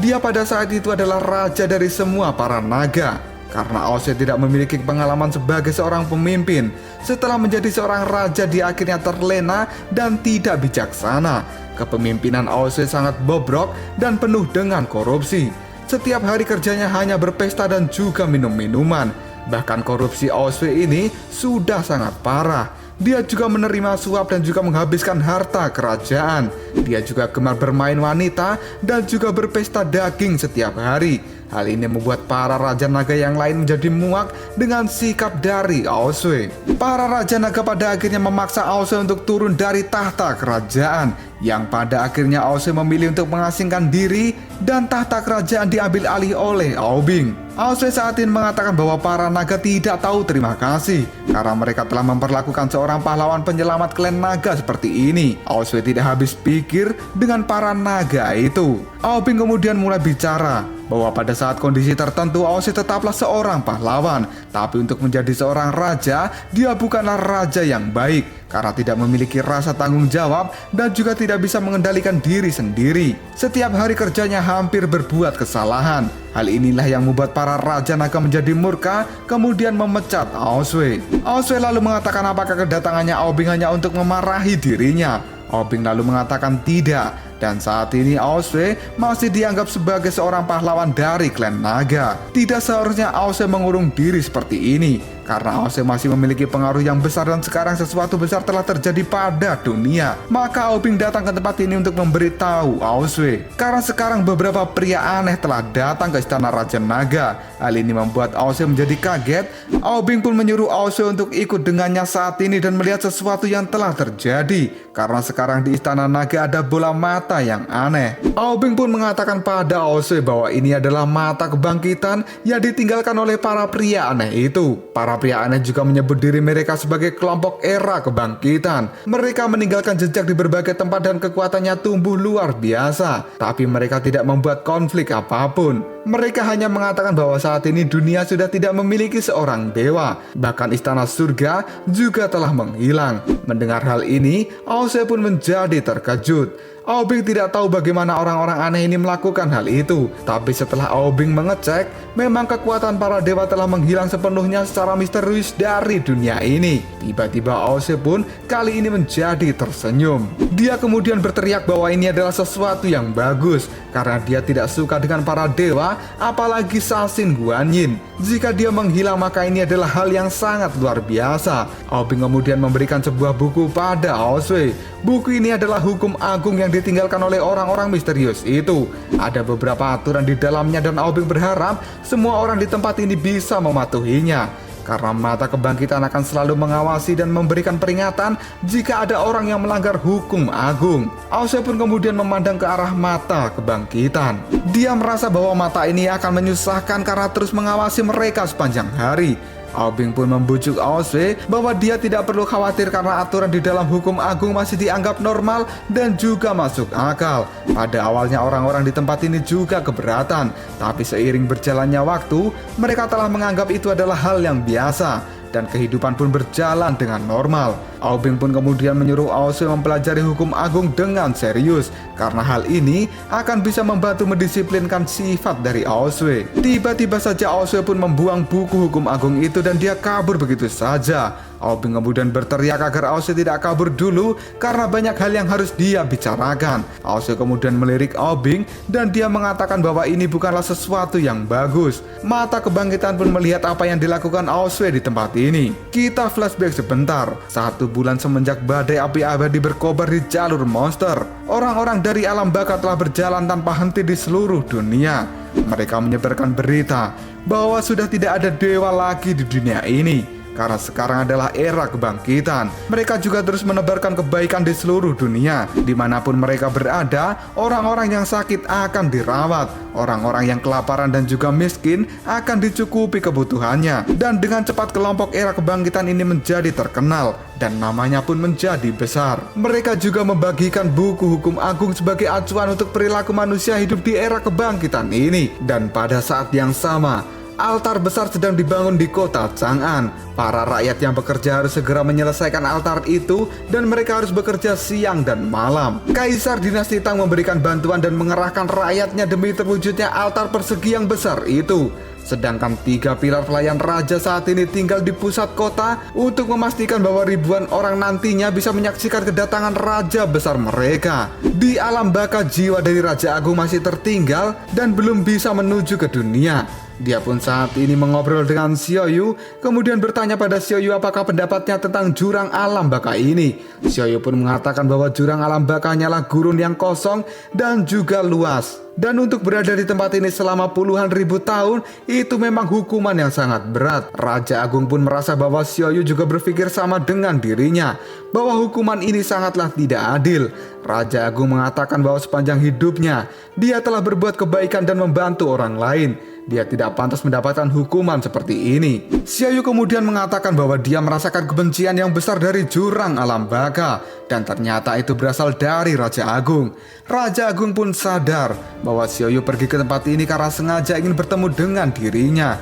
Dia pada saat itu adalah raja dari semua para naga. Karena Aoswei tidak memiliki pengalaman sebagai seorang pemimpin, setelah menjadi seorang raja dia akhirnya terlena dan tidak bijaksana. Kepemimpinan Aoswei sangat bobrok dan penuh dengan korupsi. Setiap hari kerjanya hanya berpesta dan juga minum minuman. Bahkan korupsi Aoswei ini sudah sangat parah. Dia juga menerima suap dan juga menghabiskan harta kerajaan. Dia juga gemar bermain wanita dan juga berpesta daging setiap hari. Hal ini membuat para Raja Naga yang lain menjadi muak dengan sikap dari Aoswei. Para Raja Naga pada akhirnya memaksa Aoswei untuk turun dari tahta kerajaan, yang pada akhirnya Aoswei memilih untuk mengasingkan diri dan tahta kerajaan diambil alih oleh Aobing. Aoswei saat ini mengatakan bahwa para naga tidak tahu terima kasih karena mereka telah memperlakukan seorang pahlawan penyelamat klan naga seperti ini. Aoswei tidak habis pikir dengan para naga itu. Aobing kemudian mulai bicara bahwa pada saat kondisi tertentu Aoswei tetaplah seorang pahlawan, tapi untuk menjadi seorang raja, dia bukanlah raja yang baik karena tidak memiliki rasa tanggung jawab dan juga tidak bisa mengendalikan diri sendiri. Setiap hari kerjanya hampir berbuat kesalahan. Hal inilah yang membuat para Raja Naga menjadi murka, kemudian memecat Aoswei. Aoswei lalu mengatakan apakah kedatangannya Aobing hanya untuk memarahi dirinya. Aobing lalu mengatakan tidak, dan saat ini Aoswei masih dianggap sebagai seorang pahlawan dari klan naga. Tidak seharusnya Aoswei mengurung diri seperti ini, karena Aoswei masih memiliki pengaruh yang besar dan sekarang sesuatu besar telah terjadi pada dunia. Maka Aobing datang ke tempat ini untuk memberitahu Aoswei, karena sekarang beberapa pria aneh telah datang ke istana Raja Naga. Hal ini membuat Aoswei menjadi kaget. Aobing pun menyuruh Aoswei untuk ikut dengannya saat ini dan melihat sesuatu yang telah terjadi, karena sekarang di istana naga ada bola mata yang aneh. Aobing pun mengatakan pada Aoswei bahwa ini adalah mata kebangkitan yang ditinggalkan oleh para pria aneh itu. Para pria aneh juga menyebut diri mereka sebagai kelompok era kebangkitan. Mereka meninggalkan jejak di berbagai tempat dan kekuatannya tumbuh luar biasa. Tapi mereka tidak membuat konflik apapun. Mereka hanya mengatakan bahwa saat ini dunia sudah tidak memiliki seorang dewa. Bahkan istana surga juga telah menghilang. Mendengar hal ini, Aoswei pun menjadi terkejut. Aobing tidak tahu bagaimana orang-orang aneh ini melakukan hal itu. Tapi setelah Aobing mengecek, memang kekuatan para dewa telah menghilang sepenuhnya secara misterius dari dunia ini. Tiba-tiba Aoswei pun kali ini menjadi tersenyum. Dia kemudian berteriak bahwa ini adalah sesuatu yang bagus, karena dia tidak suka dengan para dewa, apalagi Sasin Guanyin. Jika dia menghilang maka ini adalah hal yang sangat luar biasa. Aobing kemudian memberikan sebuah buku pada Aoswei. Buku ini adalah hukum agung yang ditinggalkan oleh orang-orang misterius itu. Ada beberapa aturan di dalamnya dan Aobing berharap semua orang di tempat ini bisa mematuhinya. Karena mata kebangkitan akan selalu mengawasi dan memberikan peringatan jika ada orang yang melanggar hukum agung. Aoswei pun kemudian memandang ke arah mata kebangkitan. Dia merasa bahwa mata ini akan menyusahkan karena terus mengawasi mereka sepanjang hari. Aobing pun membujuk Aoswei bahwa dia tidak perlu khawatir karena aturan di dalam hukum agung masih dianggap normal dan juga masuk akal. Pada awalnya orang-orang di tempat ini juga keberatan, tapi seiring berjalannya waktu, mereka telah menganggap itu adalah hal yang biasa. dan kehidupan pun berjalan dengan normal. Aobing pun kemudian menyuruh Aosue mempelajari hukum agung dengan serius karena hal ini akan bisa membantu mendisiplinkan sifat dari Aosue. Tiba-tiba saja Aosue pun membuang buku hukum agung itu dan dia kabur begitu saja. Aobing kemudian berteriak agar Aosue tidak kabur dulu karena banyak hal yang harus dia bicarakan. Aosue kemudian melirik Aobing dan dia mengatakan bahwa ini bukanlah sesuatu yang bagus. Mata kebangkitan pun melihat apa yang dilakukan Aosue di tempat ini. Kita flashback sebentar. 1 bulan semenjak badai api abadi berkobar di jalur monster, orang-orang dari alam baka telah berjalan tanpa henti di seluruh dunia. Mereka menyebarkan berita bahwa sudah tidak ada dewa lagi di dunia ini karena sekarang adalah era kebangkitan. Mereka juga terus menebarkan kebaikan di seluruh dunia. Dimanapun mereka berada, orang-orang yang sakit akan dirawat, orang-orang yang kelaparan dan juga miskin akan dicukupi kebutuhannya. Dan dengan cepat kelompok era kebangkitan ini menjadi terkenal dan namanya pun menjadi besar. Mereka juga membagikan buku hukum agung sebagai acuan untuk perilaku manusia hidup di era kebangkitan ini. Dan pada saat yang sama, altar besar sedang dibangun di kota Chang'an. Para rakyat yang bekerja harus segera menyelesaikan altar itu dan mereka harus bekerja siang dan malam. Kaisar dinasti Tang memberikan bantuan dan mengerahkan rakyatnya demi terwujudnya altar persegi yang besar itu. Sedangkan 3 pilar pelayan raja saat ini tinggal di pusat kota untuk memastikan bahwa ribuan orang nantinya bisa menyaksikan kedatangan raja besar mereka. Di alam baka, jiwa dari Raja Agung masih tertinggal dan belum bisa menuju ke dunia. Dia pun saat ini mengobrol dengan Xiaoyu, kemudian bertanya pada Xiaoyu apakah pendapatnya tentang jurang alam baka ini. Xiaoyu pun mengatakan bahwa jurang alam baka hanyalah gurun yang kosong dan juga luas. Dan untuk berada di tempat ini selama puluhan ribu tahun, itu memang hukuman yang sangat berat. Raja Agung pun merasa bahwa Xiaoyu juga berpikir sama dengan dirinya, bahwa hukuman ini sangatlah tidak adil. Raja Agung mengatakan bahwa sepanjang hidupnya, dia telah berbuat kebaikan dan membantu orang lain. Dia tidak pantas mendapatkan hukuman seperti ini. Xiaoyu kemudian mengatakan bahwa dia merasakan kebencian yang besar dari jurang alam baka, dan ternyata itu berasal dari Raja Agung. Raja Agung pun sadar bahwa Xiaoyu pergi ke tempat ini karena sengaja ingin bertemu dengan dirinya.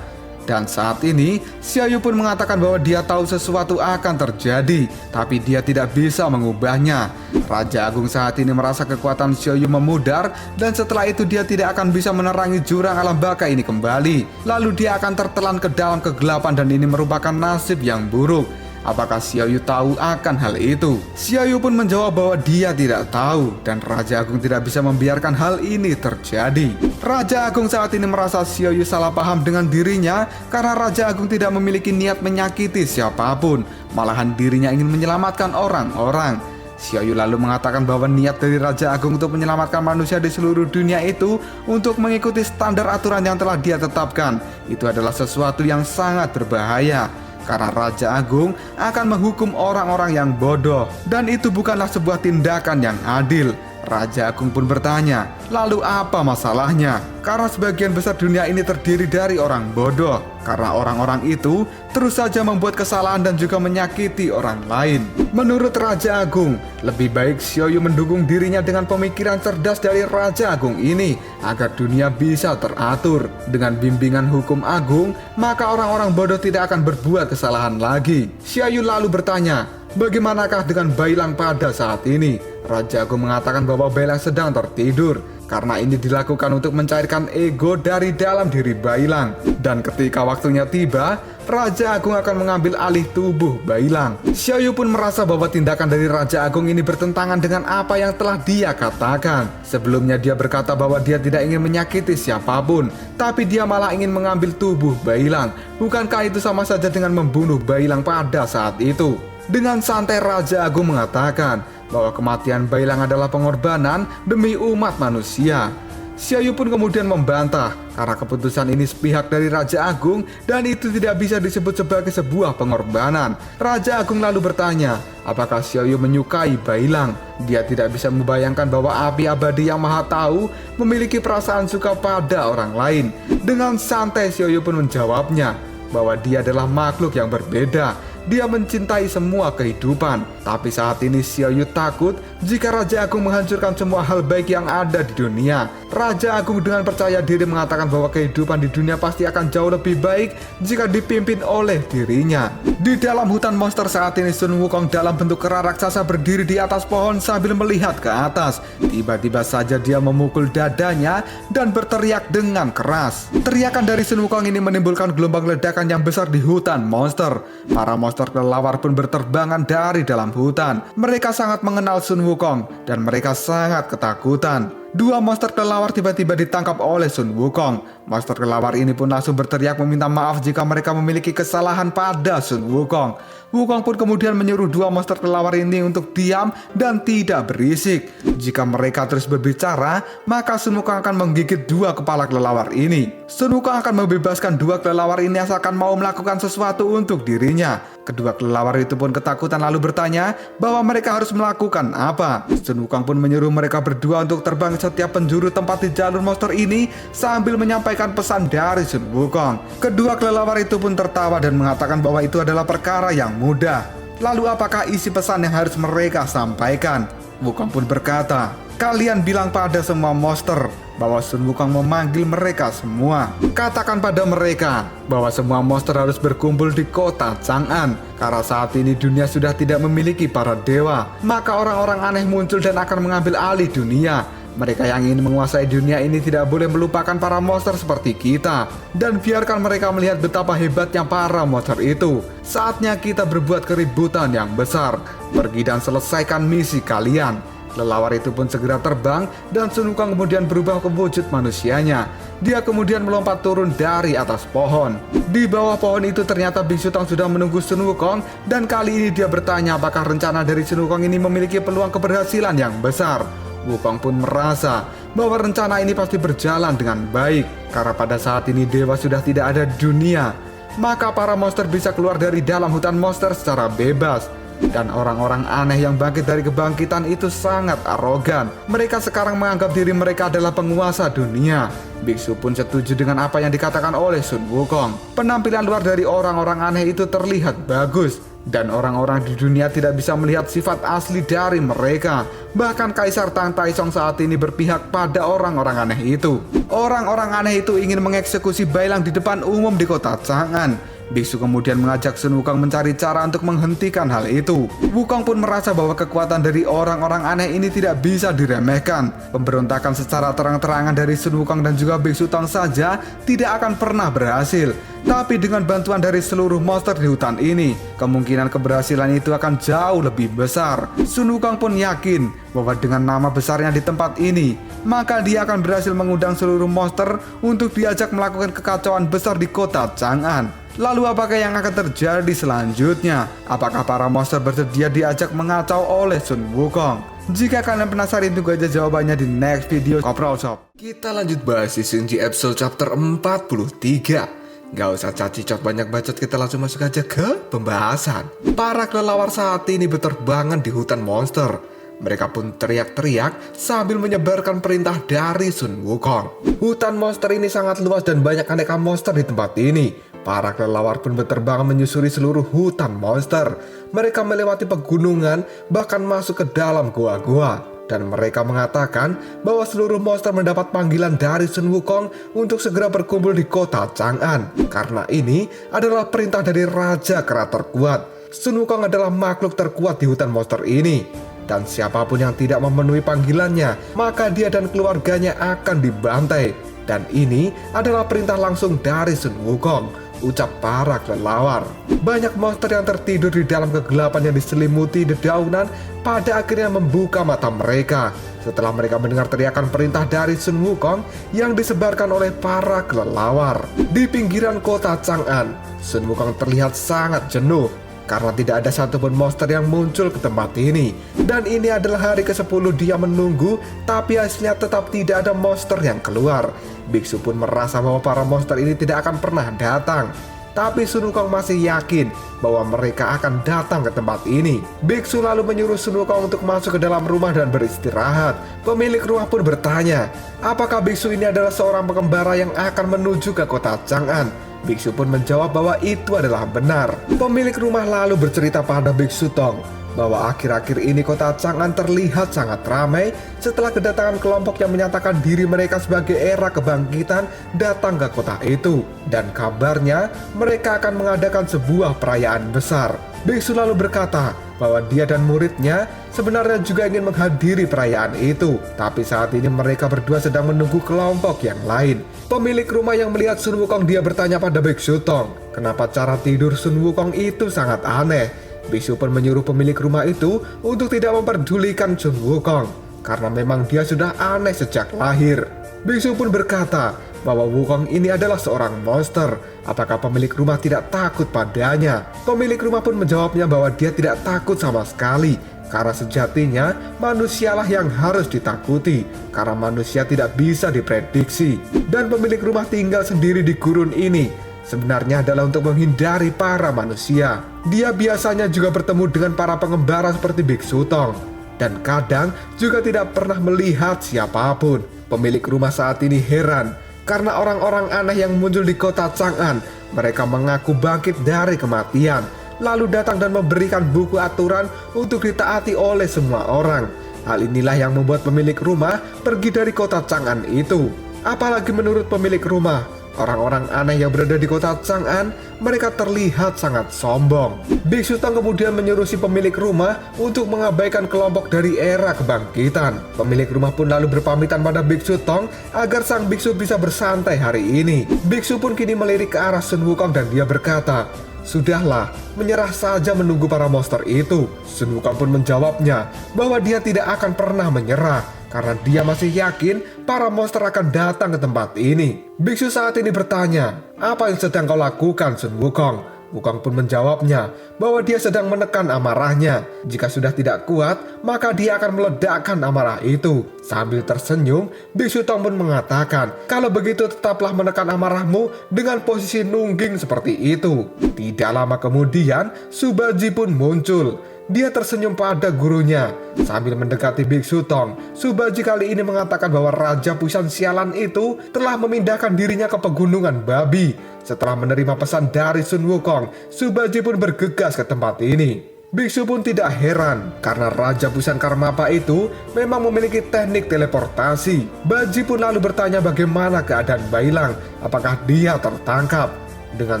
Dan saat ini, Xiaoyu pun mengatakan bahwa dia tahu sesuatu akan terjadi, tapi dia tidak bisa mengubahnya. Raja Agung saat ini merasa kekuatan Xiaoyu memudar, dan setelah itu dia tidak akan bisa menerangi jurang alam baka ini kembali. Lalu dia akan tertelan ke dalam kegelapan dan ini merupakan nasib yang buruk. Apakah Xiaoyu tahu akan hal itu? Xiaoyu pun menjawab bahwa dia tidak tahu dan Raja Agung tidak bisa membiarkan hal ini terjadi. Raja Agung saat ini merasa Xiaoyu salah paham dengan dirinya karena Raja Agung tidak memiliki niat menyakiti siapapun, malahan dirinya ingin menyelamatkan orang-orang. Xiaoyu lalu mengatakan bahwa niat dari Raja Agung untuk menyelamatkan manusia di seluruh dunia itu untuk mengikuti standar aturan yang telah dia tetapkan. Itu adalah sesuatu yang sangat berbahaya. Karena Raja Agung akan menghukum orang-orang yang bodoh, dan itu bukanlah sebuah tindakan yang adil. Raja Agung pun bertanya, lalu apa masalahnya? Karena sebagian besar dunia ini terdiri dari orang bodoh. Karena orang-orang itu terus saja membuat kesalahan dan juga menyakiti orang lain. Menurut Raja Agung, lebih baik Xiaoyu mendukung dirinya dengan pemikiran cerdas dari Raja Agung ini agar dunia bisa teratur. Dengan bimbingan hukum agung, maka orang-orang bodoh tidak akan berbuat kesalahan lagi. Xiaoyu lalu bertanya, bagaimanakah dengan Bailang pada saat ini? Raja Agung mengatakan bahwa Bailang sedang tertidur karena ini dilakukan untuk mencairkan ego dari dalam diri Bailang. Dan ketika waktunya tiba, Raja Agung akan mengambil alih tubuh Bailang. Xiaoyu pun merasa bahwa tindakan dari Raja Agung ini bertentangan dengan apa yang telah dia katakan. Sebelumnya dia berkata bahwa dia tidak ingin menyakiti siapapun, tapi dia malah ingin mengambil tubuh Bailang. Bukankah itu sama saja dengan membunuh Bailang pada saat itu? Dengan santai Raja Agung mengatakan bahwa kematian Bailang adalah pengorbanan demi umat manusia. Xiaoyu pun kemudian membantah karena keputusan ini sepihak dari Raja Agung dan itu tidak bisa disebut sebagai sebuah pengorbanan. Raja Agung lalu bertanya, apakah Xiaoyu menyukai Bailang? Dia tidak bisa membayangkan bahwa api abadi yang maha tahu memiliki perasaan suka pada orang lain. Dengan santai Xiaoyu pun menjawabnya bahwa dia adalah makhluk yang berbeda Dia mencintai semua kehidupan. Tapi saat ini Xiao Yu takut jika Raja Agung menghancurkan semua hal baik yang ada di dunia. Raja Agung dengan percaya diri mengatakan bahwa kehidupan di dunia pasti akan jauh lebih baik jika dipimpin oleh dirinya. Di dalam hutan monster saat ini, Sun Wukong dalam bentuk kera raksasa berdiri di atas pohon sambil melihat ke atas. Tiba-tiba saja dia memukul dadanya dan berteriak dengan keras. Teriakan dari Sun Wukong ini menimbulkan gelombang ledakan yang besar di hutan monster. Para monster kelelawar pun berterbangan dari dalam hutan. Mereka sangat mengenal Sun Wukong dan mereka sangat ketakutan. Dua monster kelelawar tiba-tiba ditangkap oleh Sun Wukong. Monster kelelawar ini pun langsung berteriak meminta maaf jika mereka memiliki kesalahan pada Sun Wukong. Wukong pun kemudian menyuruh dua monster kelelawar ini untuk diam dan tidak berisik. Jika mereka terus berbicara, maka Sun Wukong akan menggigit dua kepala kelelawar ini. Sun Wukong akan membebaskan dua kelelawar ini asalkan mau melakukan sesuatu untuk dirinya. Kedua kelelawar itu pun ketakutan lalu bertanya bahwa mereka harus melakukan apa. Sun Wukong pun menyuruh mereka berdua untuk terbang setiap penjuru tempat di jalur monster ini sambil menyampaikan pesan dari Sun Wukong. Kedua kelelawar itu pun tertawa dan mengatakan bahwa itu adalah perkara yang mudah. Lalu apakah isi pesan yang harus mereka sampaikan? Wukong pun berkata, kalian bilang pada semua monster bahwa Sun Wukong memanggil mereka semua. Katakan pada mereka bahwa semua monster harus berkumpul di kota Chang'an. Karena saat ini dunia sudah tidak memiliki para dewa, maka orang-orang aneh muncul dan akan mengambil alih dunia. Mereka yang ingin menguasai dunia ini tidak boleh melupakan para monster seperti kita. Dan biarkan mereka melihat betapa hebatnya para monster itu. Saatnya kita berbuat keributan yang besar. Pergi dan selesaikan misi kalian. Kelelawar itu pun segera terbang dan Sun Wukong kemudian berubah ke wujud manusianya. Dia kemudian melompat turun dari atas pohon. Di bawah pohon itu ternyata Biksu Tang sudah menunggu Sun Wukong dan kali ini dia bertanya apakah rencana dari Sun Wukong ini memiliki peluang keberhasilan yang besar. Wukong pun merasa bahwa rencana ini pasti berjalan dengan baik karena pada saat ini dewa sudah tidak ada di dunia. Maka para monster bisa keluar dari dalam hutan monster secara bebas. Dan orang-orang aneh yang bangkit dari kebangkitan itu sangat arogan. Mereka sekarang menganggap diri mereka adalah penguasa dunia. Biksu pun setuju dengan apa yang dikatakan oleh Sun Wukong. Penampilan luar dari orang-orang aneh itu terlihat bagus. Dan orang-orang di dunia tidak bisa melihat sifat asli dari mereka. Bahkan Kaisar Tang Taisong saat ini berpihak pada orang-orang aneh itu. Orang-orang aneh itu ingin mengeksekusi Bailang di depan umum di kota Chang'an. Biksu kemudian mengajak Sun Wukong mencari cara untuk menghentikan hal itu. Wukong pun merasa bahwa kekuatan dari orang-orang aneh ini tidak bisa diremehkan. Pemberontakan secara terang-terangan dari Sun Wukong dan juga Biksu Tang saja tidak akan pernah berhasil. Tapi dengan bantuan dari seluruh monster di hutan ini, kemungkinan keberhasilan itu akan jauh lebih besar. Sun Wukong pun yakin bahwa dengan nama besarnya di tempat ini, maka dia akan berhasil mengundang seluruh monster untuk diajak melakukan kekacauan besar di kota Chang'an. Lalu apakah yang akan terjadi selanjutnya? Apakah para monster bersedia diajak mengacau oleh Sun Wukong? Jika kalian penasaran, tunggu aja jawabannya di next video Koprol Shop. Kita lanjut bahas di Xingji episode chapter 43. Gak usah cacicot banyak bacot, kita langsung masuk aja ke pembahasan. Para kelelawar saat ini berterbangan di hutan monster. Mereka pun teriak-teriak sambil menyebarkan perintah dari Sun Wukong. Hutan monster ini sangat luas dan banyak aneka monster di tempat ini. Para kelelawar pun berterbangan menyusuri seluruh hutan monster. Mereka melewati pegunungan, bahkan masuk ke dalam gua-gua. Dan mereka mengatakan bahwa seluruh monster mendapat panggilan dari Sun Wukong untuk segera berkumpul di kota Chang'an. Karena ini adalah perintah dari Raja Kera terkuat. Sun Wukong adalah makhluk terkuat di hutan monster ini. Dan siapapun yang tidak memenuhi panggilannya, maka dia dan keluarganya akan dibantai. Dan ini adalah perintah langsung dari Sun Wukong, ucap para kelelawar. Banyak monster yang tertidur di dalam kegelapan yang diselimuti dedaunan pada akhirnya membuka mata mereka setelah mereka mendengar teriakan perintah dari Sun Wukong yang disebarkan oleh para kelelawar. Di pinggiran kota Chang'an, Sun Wukong terlihat sangat jenuh karena tidak ada satupun monster yang muncul ke tempat ini. Dan ini adalah hari ke-10 dia menunggu, tapi hasilnya tetap tidak ada monster yang keluar. Biksu pun merasa bahwa para monster ini tidak akan pernah datang. Tapi Sun Wukong masih yakin bahwa mereka akan datang ke tempat ini. Biksu lalu menyuruh Sun Wukong untuk masuk ke dalam rumah dan beristirahat. Pemilik rumah pun bertanya, apakah biksu ini adalah seorang pengembara yang akan menuju ke kota Chang'an? Biksu pun menjawab bahwa itu adalah benar. Pemilik rumah lalu bercerita pada Biksu Tong bahwa akhir-akhir ini kota Chang'an terlihat sangat ramai setelah kedatangan kelompok yang menyatakan diri mereka sebagai era kebangkitan datang ke kota itu. Dan kabarnya mereka akan mengadakan sebuah perayaan besar. Biksu lalu berkata bahwa dia dan muridnya sebenarnya juga ingin menghadiri perayaan itu. Tapi saat ini mereka berdua sedang menunggu kelompok yang lain. Pemilik rumah yang melihat Sun Wukong dia bertanya pada Biksu Tong, kenapa cara tidur Sun Wukong itu sangat aneh. Biksu pun menyuruh pemilik rumah itu untuk tidak memperdulikan Sun Wukong karena memang dia sudah aneh sejak lahir. Biksu pun berkata bahwa Wukong ini adalah seorang monster. Apakah pemilik rumah tidak takut padanya? Pemilik rumah pun menjawabnya bahwa dia tidak takut sama sekali, karena sejatinya manusialah yang harus ditakuti, karena manusia tidak bisa diprediksi. Dan pemilik rumah tinggal sendiri di gurun ini sebenarnya adalah untuk menghindari para manusia. Dia biasanya juga bertemu dengan para pengembara seperti Biksu Tong, dan kadang juga tidak pernah melihat siapapun. Pemilik rumah saat ini heran karena orang-orang aneh yang muncul di kota Chang'an, mereka mengaku bangkit dari kematian, lalu datang dan memberikan buku aturan untuk ditaati oleh semua orang. Hal inilah yang membuat pemilik rumah pergi dari kota Chang'an itu. Apalagi menurut pemilik rumah, orang-orang aneh yang berada di kota Chang'an, mereka terlihat sangat sombong. Biksu Tong kemudian menyuruh si pemilik rumah untuk mengabaikan kelompok dari era kebangkitan. Pemilik rumah pun lalu berpamitan pada Biksu Tong agar sang biksu bisa bersantai hari ini. Biksu pun kini melirik ke arah Sun Wukong dan dia berkata, "Sudahlah, menyerah saja menunggu para monster itu." Sun Wukong pun menjawabnya bahwa dia tidak akan pernah menyerah karena dia masih yakin para monster akan datang ke tempat ini. Biksu saat ini bertanya, "Apa yang sedang kau lakukan, Sun Wukong?" Wukong pun menjawabnya bahwa dia sedang menekan amarahnya. Jika sudah tidak kuat, maka dia akan meledakkan amarah itu. Sambil tersenyum, Biksu Tong pun mengatakan, "Kalau begitu tetaplah menekan amarahmu dengan posisi nungging seperti itu." Tidak lama kemudian, Subaji pun muncul. Dia tersenyum pada gurunya. Sambil mendekati Biksu Tong, Subaji kali ini mengatakan bahwa Raja Busan sialan itu telah memindahkan dirinya ke pegunungan babi. Setelah menerima pesan dari Sun Wukong, Subaji pun bergegas ke tempat ini. Biksu pun tidak heran karena Raja Busan Karmapa itu memang memiliki teknik teleportasi. Baji pun lalu bertanya bagaimana keadaan Bailang, apakah dia tertangkap. Dengan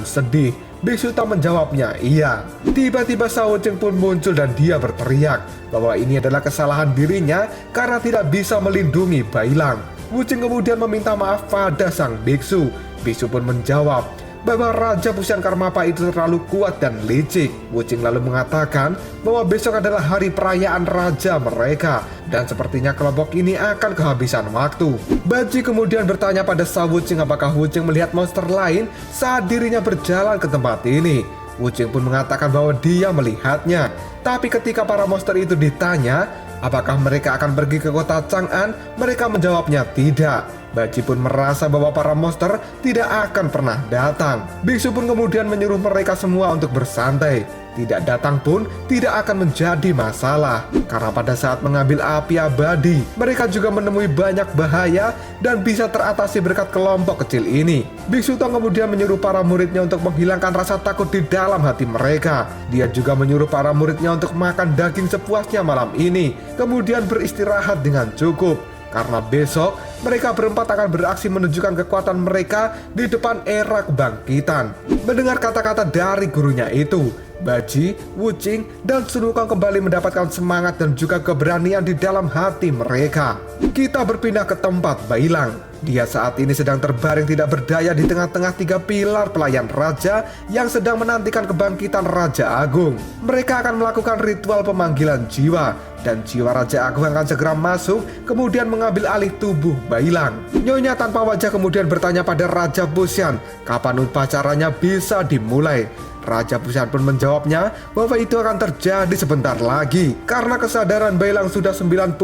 sedih, Biksu Tong menjawabnya, iya. Tiba-tiba Shao Cheng pun muncul dan dia berteriak bahwa ini adalah kesalahan dirinya karena tidak bisa melindungi Bailang. Wu Cheng kemudian meminta maaf pada sang biksu. Biksu pun menjawab bahwa Raja Busan Karmapa itu terlalu kuat dan licik. Wu Cheng lalu mengatakan bahwa besok adalah hari perayaan raja mereka dan sepertinya kelompok ini akan kehabisan waktu. Baji kemudian bertanya pada Shao Cheng apakah Wu Cheng melihat monster lain saat dirinya berjalan ke tempat ini. Wu Cheng pun mengatakan bahwa dia melihatnya. Tapi ketika para monster itu ditanya apakah mereka akan pergi ke kota Chang'an, mereka menjawabnya tidak. Baji pun merasa bahwa para monster tidak akan pernah datang. Biksu pun kemudian menyuruh mereka semua untuk bersantai. Tidak datang pun tidak akan menjadi masalah, karena pada saat mengambil api abadi, mereka juga menemui banyak bahaya dan bisa teratasi berkat kelompok kecil ini. Biksu Tong kemudian menyuruh para muridnya untuk menghilangkan rasa takut di dalam hati mereka. Dia juga menyuruh para muridnya untuk makan daging sepuasnya malam ini, kemudian beristirahat dengan cukup. Karena besok mereka berempat akan beraksi menunjukkan kekuatan mereka di depan era kebangkitan. Mendengar kata-kata dari gurunya itu, Baji, Wu Cheng, dan Sun Wukong kembali mendapatkan semangat dan juga keberanian di dalam hati mereka. Kita berpindah ke tempat Bailang. Dia saat ini sedang terbaring tidak berdaya di tengah-tengah 3 pilar pelayan raja yang sedang menantikan kebangkitan Raja Agung. Mereka akan melakukan ritual pemanggilan jiwa, dan jiwa Raja Agung akan segera masuk kemudian mengambil alih tubuh Bailang. Nyonya tanpa wajah kemudian bertanya pada Raja Busan kapan upacaranya bisa dimulai. Raja Busan pun menjawabnya bahwa itu akan terjadi sebentar lagi karena kesadaran Bailang sudah 90%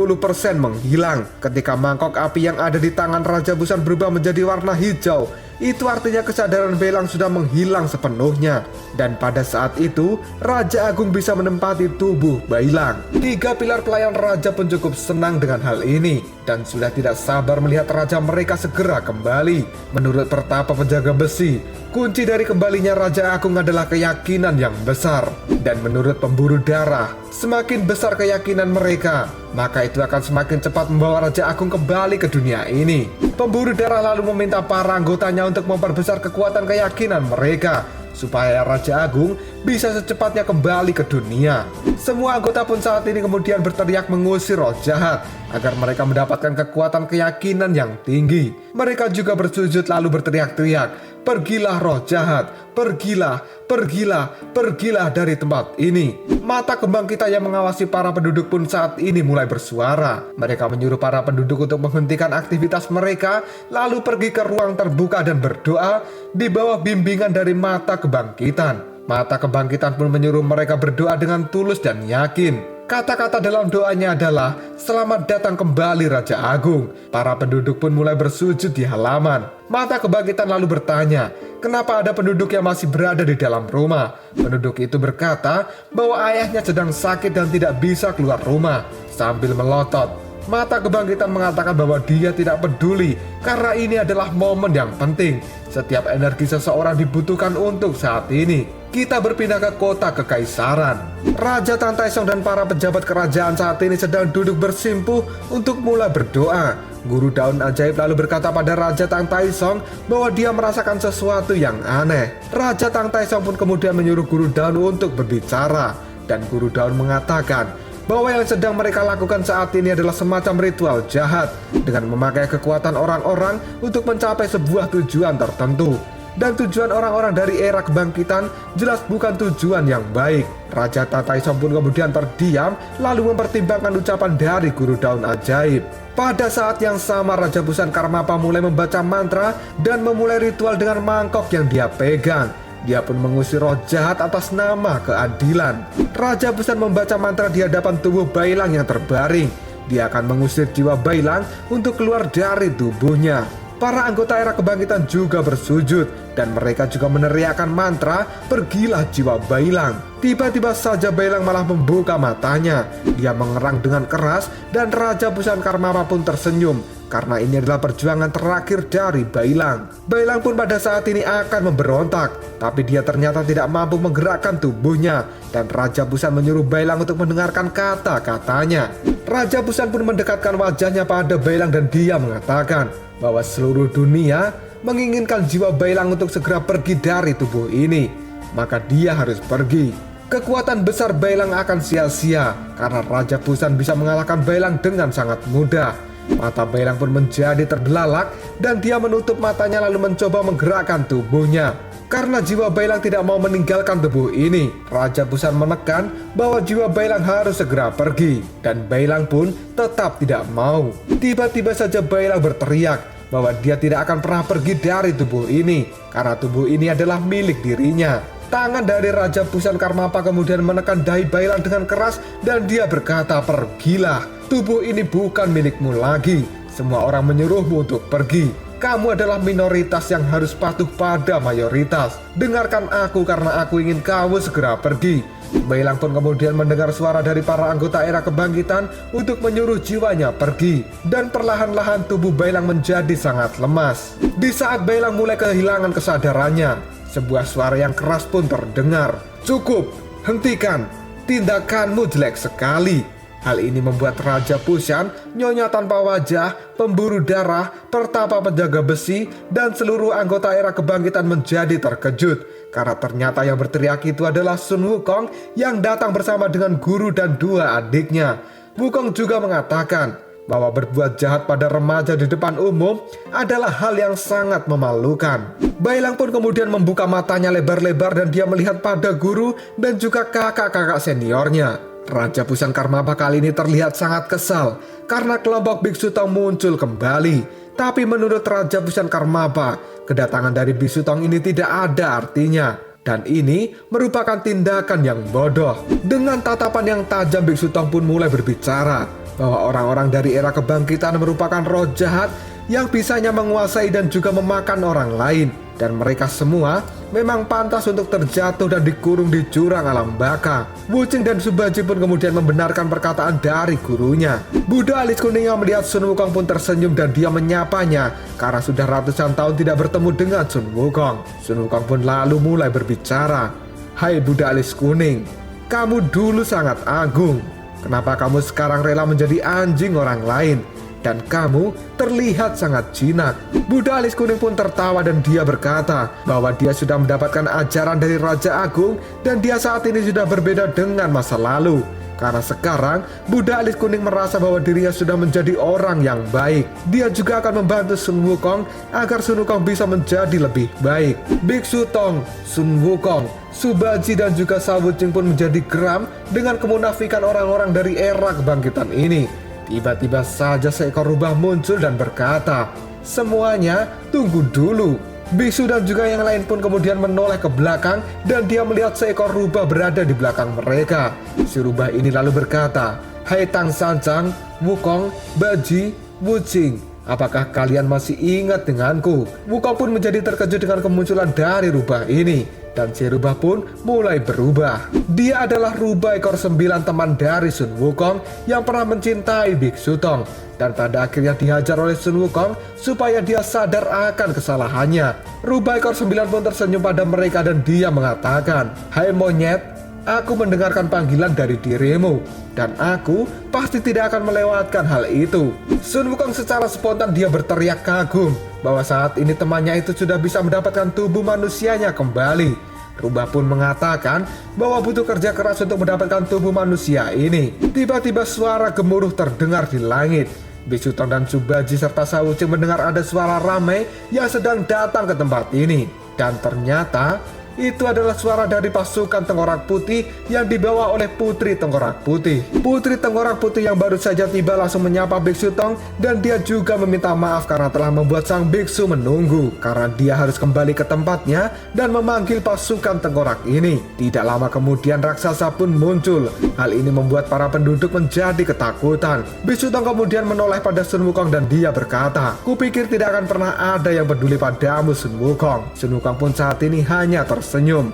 menghilang. Ketika mangkok api yang ada di tangan Raja Busan berubah menjadi warna hijau, itu artinya kesadaran Bailang sudah menghilang sepenuhnya. Dan pada saat itu Raja Agung bisa menempati tubuh Bailang. 3 pilar pelayan raja pun cukup senang dengan hal ini dan sudah tidak sabar melihat raja mereka segera kembali. Menurut pertapa penjaga besi, Kunci dari kembalinya Raja Agung adalah keyakinan yang besar. Dan menurut pemburu darah, semakin besar keyakinan mereka, maka itu akan semakin cepat membawa Raja Agung kembali ke dunia ini. Pemburu darah lalu meminta para anggotanya untuk memperbesar kekuatan keyakinan mereka, supaya Raja Agung bisa secepatnya kembali ke dunia. Semua anggota pun saat ini kemudian berteriak mengusir roh jahat, agar mereka mendapatkan kekuatan keyakinan yang tinggi. Mereka juga bersujud lalu berteriak-teriak, "Pergilah roh jahat, pergilah, pergilah, pergilah dari tempat ini." Mata kebangkitan yang mengawasi para penduduk pun saat ini mulai bersuara. Mereka menyuruh para penduduk untuk menghentikan aktivitas mereka, lalu pergi ke ruang terbuka dan berdoa di bawah bimbingan dari mata kebangkitan. Mata kebangkitan pun menyuruh mereka berdoa dengan tulus dan yakin. Kata-kata dalam doanya adalah, "Selamat datang kembali Raja Agung." Para penduduk pun mulai bersujud di halaman. Mata kebangkitan lalu bertanya, kenapa ada penduduk yang masih berada di dalam rumah? Penduduk itu berkata bahwa ayahnya sedang sakit dan tidak bisa keluar rumah. Sambil melotot, mata kebangkitan mengatakan bahwa dia tidak peduli karena ini adalah momen yang penting. Setiap energi seseorang dibutuhkan untuk saat ini. Kita berpindah ke kota kekaisaran. Raja Tang Taisong dan para pejabat kerajaan saat ini sedang duduk bersimpuh untuk mulai berdoa. Guru daun ajaib lalu berkata pada Raja Tang Taisong bahwa dia merasakan sesuatu yang aneh. Raja Tang Taisong pun kemudian menyuruh guru daun untuk berbicara. Dan guru daun mengatakan bahwa yang sedang mereka lakukan saat ini adalah semacam ritual jahat dengan memakai kekuatan orang-orang untuk mencapai sebuah tujuan tertentu. Dan tujuan orang-orang dari era kebangkitan jelas bukan tujuan yang baik. Raja Tang Taisong pun kemudian terdiam lalu mempertimbangkan ucapan dari guru daun ajaib. Pada saat yang sama Raja Busan Karmapa mulai membaca mantra dan memulai ritual dengan mangkok yang dia pegang. Dia pun mengusir roh jahat atas nama keadilan. Raja Busan membaca mantra di hadapan tubuh Bailang yang terbaring. Dia akan mengusir jiwa Bailang untuk keluar dari tubuhnya. Para anggota era kebangkitan juga bersujud dan mereka juga meneriakkan mantra, "Pergilah jiwa Bailang." Tiba-tiba saja Bailang malah membuka matanya. Dia mengerang dengan keras dan Raja Busan Karmapa pun tersenyum karena ini adalah perjuangan terakhir dari Bailang. Bailang pun pada saat ini akan memberontak, tapi dia ternyata tidak mampu menggerakkan tubuhnya dan Raja Busan menyuruh Bailang untuk mendengarkan kata-katanya. Raja Busan pun mendekatkan wajahnya pada Bailang dan dia mengatakan bahwa seluruh dunia menginginkan jiwa Bailang untuk segera pergi dari tubuh ini, maka dia harus pergi. Kekuatan besar Bailang akan sia-sia karena Raja Busan bisa mengalahkan Bailang dengan sangat mudah. Mata Bailang pun menjadi terbelalak dan dia menutup matanya lalu mencoba menggerakkan tubuhnya. Karena jiwa Bailang tidak mau meninggalkan tubuh ini, Raja Busan menekan bahwa jiwa Bailang harus segera pergi. Dan Bailang pun tetap tidak mau. Tiba-tiba saja Bailang berteriak bahwa dia tidak akan pernah pergi dari tubuh ini, karena tubuh ini adalah milik dirinya. Tangan dari Raja Busan Karmapa kemudian menekan dahi Bailang dengan keras dan dia berkata, "Pergilah, tubuh ini bukan milikmu lagi. Semua orang menyuruhmu untuk pergi. Kamu adalah minoritas yang harus patuh pada mayoritas. Dengarkan aku karena aku ingin kamu segera pergi." Bailang pun kemudian mendengar suara dari para anggota era kebangkitan untuk menyuruh jiwanya pergi. Dan perlahan-lahan tubuh Bailang menjadi sangat lemas. Di saat Bailang mulai kehilangan kesadarannya, sebuah suara yang keras pun terdengar. "Cukup, hentikan, tindakanmu jelek sekali." Hal ini membuat Raja Busan, Nyonya Tanpa Wajah, Pemburu Darah, Pertapa Penjaga Besi, dan seluruh anggota era kebangkitan menjadi terkejut. Karena ternyata yang berteriak itu adalah Sun Wukong yang datang bersama dengan guru dan dua adiknya. Wukong juga mengatakan bahwa berbuat jahat pada remaja di depan umum adalah hal yang sangat memalukan. Bailang pun kemudian membuka matanya lebar-lebar dan dia melihat pada guru dan juga kakak-kakak seniornya. Raja Busan Karmapa kali ini terlihat sangat kesal karena kelompok Biksu Tong muncul kembali. Tapi menurut Raja Busan Karmapa, kedatangan dari Biksu Tong ini tidak ada artinya. Dan ini merupakan tindakan yang bodoh. Dengan tatapan yang tajam, Biksu Tong pun mulai berbicara bahwa orang-orang dari era kebangkitan merupakan roh jahat yang bisanya menguasai dan juga memakan orang lain. dan mereka semua memang pantas untuk terjatuh dan dikurung di jurang alam baka. Wuching dan Subaji pun kemudian membenarkan perkataan dari gurunya. Buddha alis kuning yang melihat Sun Wukong pun tersenyum dan dia menyapanya karena sudah ratusan tahun tidak bertemu dengan Sun Wukong. Sun Wukong pun lalu mulai berbicara. Hai Buddha alis kuning, kamu dulu sangat agung. Kenapa kamu sekarang rela menjadi anjing orang lain? Dan kamu terlihat sangat jinak. Buddha alis kuning pun tertawa dan dia berkata bahwa dia sudah mendapatkan ajaran dari Raja Agung dan dia saat ini sudah berbeda dengan masa lalu. Karena sekarang Buddha alis kuning merasa bahwa dirinya sudah menjadi orang yang baik. Dia juga akan membantu Sun Wukong agar Sun Wukong bisa menjadi lebih baik. Biksu Tong, Sun Wukong, Subaji dan juga Shao Wuching pun menjadi geram dengan kemunafikan orang-orang dari era kebangkitan ini. Tiba-tiba saja seekor rubah muncul dan berkata, semuanya tunggu dulu. Biksu dan juga yang lain pun kemudian menoleh ke belakang dan dia melihat seekor rubah berada di belakang mereka. Si rubah ini lalu berkata, hai Tang Sanjang, Wukong, Baji, Wuching, apakah kalian masih ingat denganku? Wukong pun menjadi terkejut dengan kemunculan dari rubah ini. Dan si rubah pun mulai berubah. Dia adalah rubah ekor 9 teman dari Sun Wukong yang pernah mencintai Biksu Tong. Dan pada akhirnya dihajar oleh Sun Wukong supaya dia sadar akan kesalahannya. Rubah ekor 9 pun tersenyum pada mereka dan dia mengatakan, hai monyet, aku mendengarkan panggilan dari dirimu. Dan aku pasti tidak akan melewatkan hal itu. Sun Wukong secara spontan dia berteriak kagum bahwa saat ini temannya itu sudah bisa mendapatkan tubuh manusianya kembali. Rubah pun mengatakan bahwa butuh kerja keras untuk mendapatkan tubuh manusia ini. Tiba-tiba suara gemuruh terdengar di langit. Biksu Tong dan Subaji serta Shao Wuching mendengar ada suara ramai yang sedang datang ke tempat ini. Dan ternyata itu adalah suara dari pasukan Tengkorak Putih yang dibawa oleh Putri Tengkorak Putih. Putri Tengkorak Putih yang baru saja tiba langsung menyapa Biksu Tong dan dia juga meminta maaf karena telah membuat sang biksu menunggu. Karena dia harus kembali ke tempatnya dan memanggil pasukan Tengkorak ini. Tidak lama kemudian raksasa pun muncul. Hal ini membuat para penduduk menjadi ketakutan. Biksu Tong kemudian menoleh pada Sun Wukong dan dia berkata, kupikir tidak akan pernah ada yang peduli padamu Sun Wukong. Sun Wukong pun saat ini hanya tersenyum.